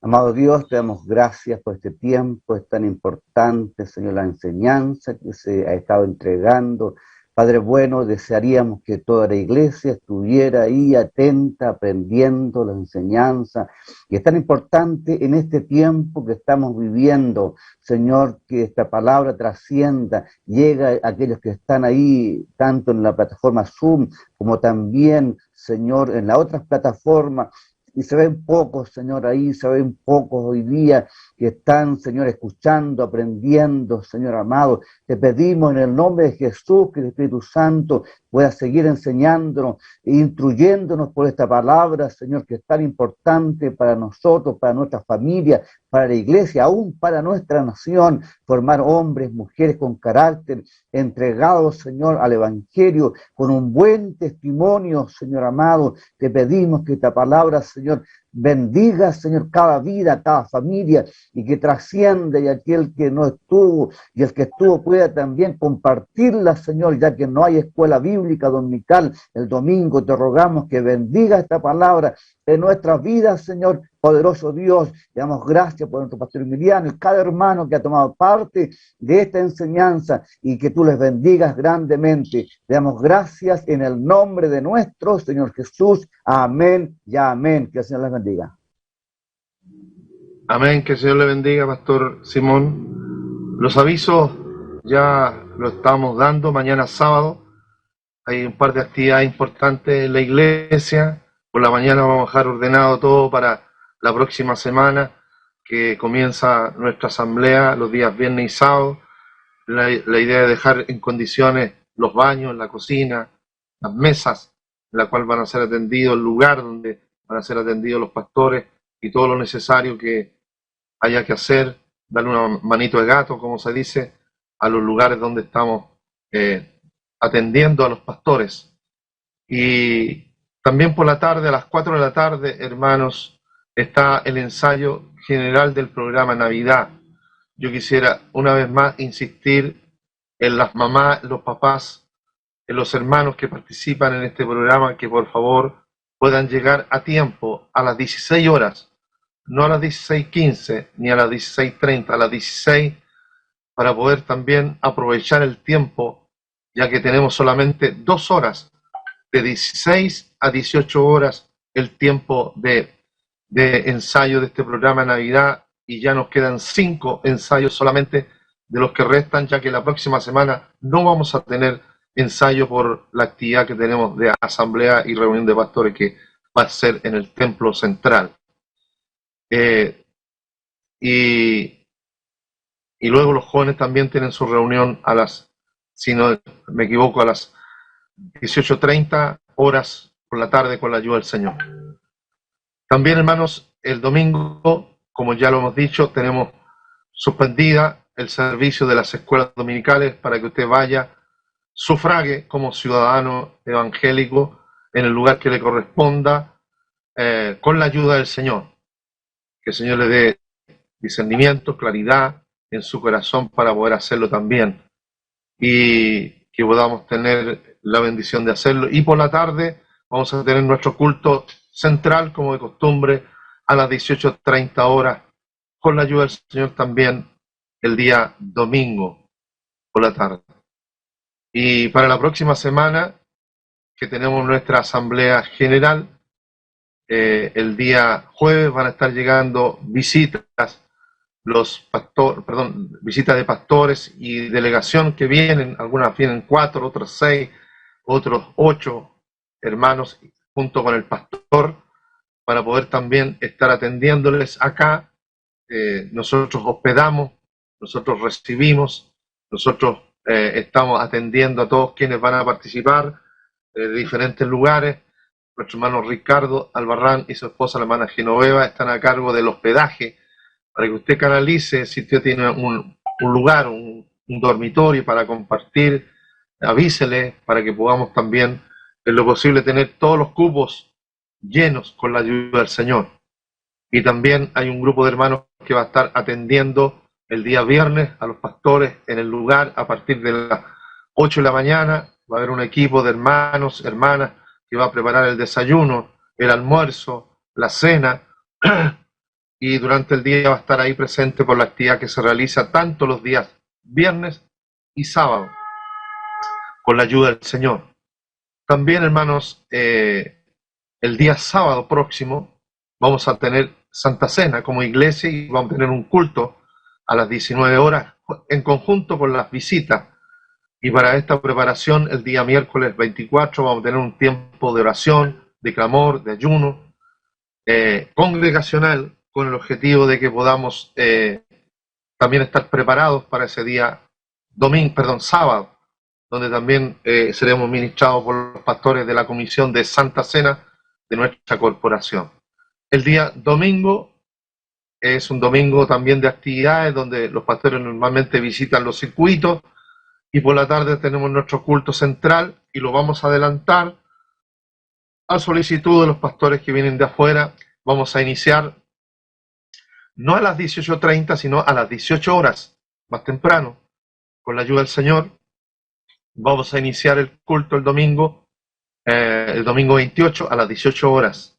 Amado Dios, te damos gracias por este tiempo, es tan importante, Señor, la enseñanza que se ha estado entregando. Padre bueno, desearíamos que toda la iglesia estuviera ahí atenta, aprendiendo la enseñanza. Y es tan importante en este tiempo que estamos viviendo, Señor, que esta palabra trascienda, llega a aquellos que están ahí, tanto en la plataforma Zoom, como también, Señor, en las otras plataformas. Y se ven pocos, Señor, ahí, se ven pocos hoy día que están, Señor, escuchando, aprendiendo, Señor amado. Te pedimos en el nombre de Jesús que el Espíritu Santo pueda seguir enseñándonos e instruyéndonos por esta palabra, Señor, que es tan importante para nosotros, para nuestra familia, para la iglesia, aún para nuestra nación, formar hombres, mujeres con carácter, entregados, Señor, al Evangelio, con un buen testimonio, Señor amado. Te pedimos que esta palabra, Señor, bendiga, Señor, cada vida, cada familia, y que trascienda, y aquel que no estuvo y el que estuvo pueda también compartirla, Señor, ya que no hay escuela bíblica dominical el domingo. Te rogamos que bendiga esta palabra en nuestras vidas, Señor, poderoso Dios. Le damos gracias por nuestro pastor Emiliano y cada hermano que ha tomado parte de esta enseñanza, y que tú les bendigas grandemente. Le damos gracias en el nombre de nuestro Señor Jesús. Amén y amén. Que el Señor les bendiga. Amén, que el Señor le bendiga, pastor Simón. Los avisos ya lo estamos dando. Mañana sábado hay un par de actividades importantes en la iglesia. Por la mañana vamos a dejar ordenado todo para la próxima semana, que comienza nuestra asamblea los días viernes y sábado. La idea es dejar en condiciones los baños, la cocina, las mesas, en la cual van a ser atendidos, el lugar donde van a ser atendidos los pastores y todo lo necesario que haya que hacer, darle una manito de gato, como se dice, a los lugares donde estamos atendiendo a los pastores. Y también por la tarde, a las 4 de la tarde, hermanos, está el ensayo general del programa Navidad. Yo quisiera una vez más insistir en las mamás, los papás, en los hermanos que participan en este programa, que por favor puedan llegar a tiempo, a las 16 horas, no a las 16:15 ni a las 16:30, a las 16, para poder también aprovechar el tiempo, ya que tenemos solamente 2 horas, de 16 a 18 horas, el tiempo de ensayo de este programa de Navidad, y ya nos quedan 5 ensayos solamente de los que restan, ya que la próxima semana no vamos a tener ensayo por la actividad que tenemos de asamblea y reunión de pastores, que va a ser en el templo central. Y luego los jóvenes también tienen su reunión a las, si no me equivoco, a las 18:30 horas por la tarde, con la ayuda del Señor. También, hermanos, el domingo, como ya lo hemos dicho, tenemos suspendida el servicio de las escuelas dominicales para que usted vaya, sufrague como ciudadano evangélico en el lugar que le corresponda, con la ayuda del Señor. Que el Señor le dé discernimiento, claridad en su corazón para poder hacerlo también, y que podamos tener la bendición de hacerlo. Y por la tarde vamos a tener nuestro culto central, como de costumbre, a las 18:30 horas, con la ayuda del Señor también el día domingo por la tarde. Y para la próxima semana, que tenemos nuestra asamblea general, el día jueves van a estar llegando visitas visitas de pastores y delegación que vienen, algunas vienen 4, otras 6, otros 8 hermanos junto con el pastor, para poder también estar atendiéndoles acá. Nosotros hospedamos, nosotros recibimos, nosotros estamos atendiendo a todos quienes van a participar de diferentes lugares. Nuestro hermano Ricardo Albarrán y su esposa, la hermana Genoveva, están a cargo del hospedaje, para que usted canalice, si usted tiene un lugar, un dormitorio para compartir, avísele para que podamos también, en lo posible, tener todos los cupos llenos con la ayuda del Señor. Y también hay un grupo de hermanos que va a estar atendiendo el día viernes a los pastores en el lugar a partir de las 8 de la mañana. Va a haber un equipo de hermanos, hermanas, que va a preparar el desayuno, el almuerzo, la cena, y durante el día va a estar ahí presente por la actividad que se realiza tanto los días viernes y sábado, con la ayuda del Señor. También, hermanos, el día sábado próximo vamos a tener Santa Cena como iglesia, y vamos a tener un culto a las 19 horas en conjunto con las visitas. Y para esta preparación, el día miércoles 24 vamos a tener un tiempo de oración, de clamor, de ayuno congregacional, con el objetivo de que podamos también estar preparados para ese día sábado, donde también seremos ministrados por los pastores de la Comisión de Santa Cena de nuestra corporación. El día domingo es un domingo también de actividades, donde los pastores normalmente visitan los circuitos, y por la tarde tenemos nuestro culto central, y lo vamos a adelantar a solicitud de los pastores que vienen de afuera. Vamos a iniciar no a las 18:30, sino a las 18 horas, más temprano, con la ayuda del Señor. Vamos a iniciar el culto el domingo 28 a las 18 horas,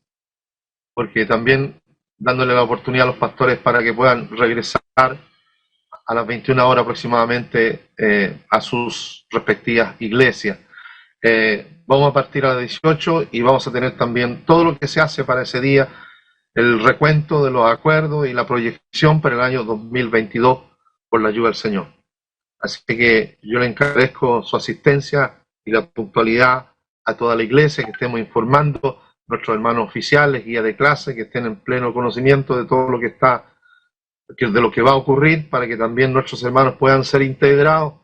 porque también dándole la oportunidad a los pastores para que puedan regresar a las 21 horas aproximadamente a sus respectivas iglesias. Vamos a partir a las 18 y vamos a tener también todo lo que se hace para ese día, el recuento de los acuerdos y la proyección para el año 2022 por la ayuda del Señor. Así que yo le encarezco su asistencia y la puntualidad a toda la iglesia, que estemos informando a nuestros hermanos oficiales, guías de clase, que estén en pleno conocimiento de todo lo que está, de lo que va a ocurrir, para que también nuestros hermanos puedan ser integrados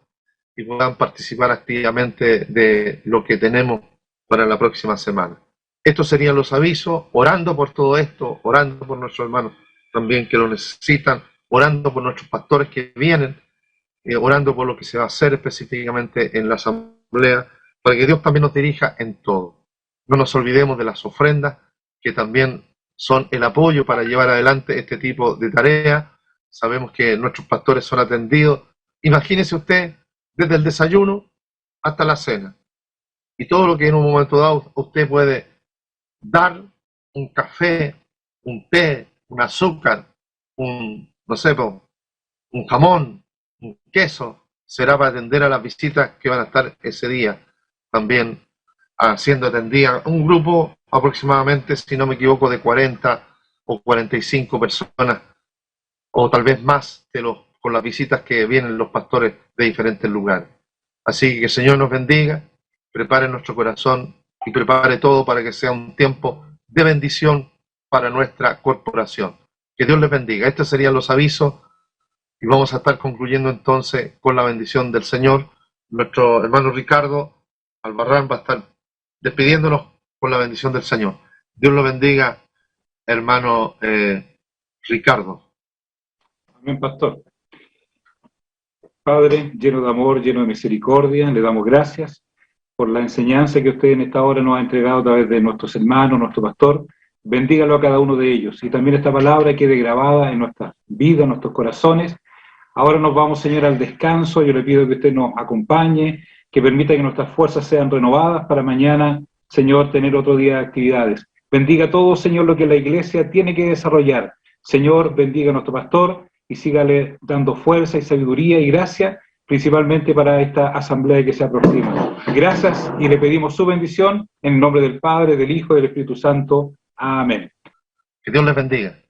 y puedan participar activamente de lo que tenemos para la próxima semana. Estos serían los avisos, orando por todo esto, orando por nuestros hermanos también que lo necesitan, orando por nuestros pastores que vienen, orando por lo que se va a hacer específicamente en la asamblea, para que Dios también nos dirija en todo. No nos olvidemos de las ofrendas, que también son el apoyo para llevar adelante este tipo de tareas. Sabemos que nuestros pastores son atendidos. Imagínese usted, desde el desayuno hasta la cena. Y todo lo que en un momento dado usted puede dar, un café, un té, un azúcar, no sé, un jamón, un queso, será para atender a las visitas que van a estar ese día también siendo atendida. Un grupo aproximadamente, si no me equivoco, de 40 o 45 personas, o tal vez más, con las visitas que vienen los pastores de diferentes lugares. Así que el Señor nos bendiga, prepare nuestro corazón y prepare todo para que sea un tiempo de bendición para nuestra corporación. Que Dios les bendiga. Estos serían los avisos y vamos a estar concluyendo entonces con la bendición del Señor. Nuestro hermano Ricardo Albarrán va a estar despidiéndonos con la bendición del Señor. Dios lo bendiga, hermano Ricardo. Amén, pastor. Padre, lleno de amor, lleno de misericordia, le damos gracias por la enseñanza que usted en esta hora nos ha entregado a través de nuestros hermanos, nuestro pastor. Bendígalo a cada uno de ellos y también esta palabra quede grabada en nuestras vidas, en nuestros corazones. Ahora nos vamos, Señor, al descanso. Yo le pido que usted nos acompañe, que permita que nuestras fuerzas sean renovadas para mañana, Señor, tener otro día de actividades. Bendiga todo, Señor, lo que la iglesia tiene que desarrollar. Señor, bendiga a nuestro pastor y sígale dando fuerza y sabiduría y gracia, principalmente para esta asamblea que se aproxima. Gracias y le pedimos su bendición en el nombre del Padre, del Hijo y del Espíritu Santo. Amén. Que Dios les bendiga.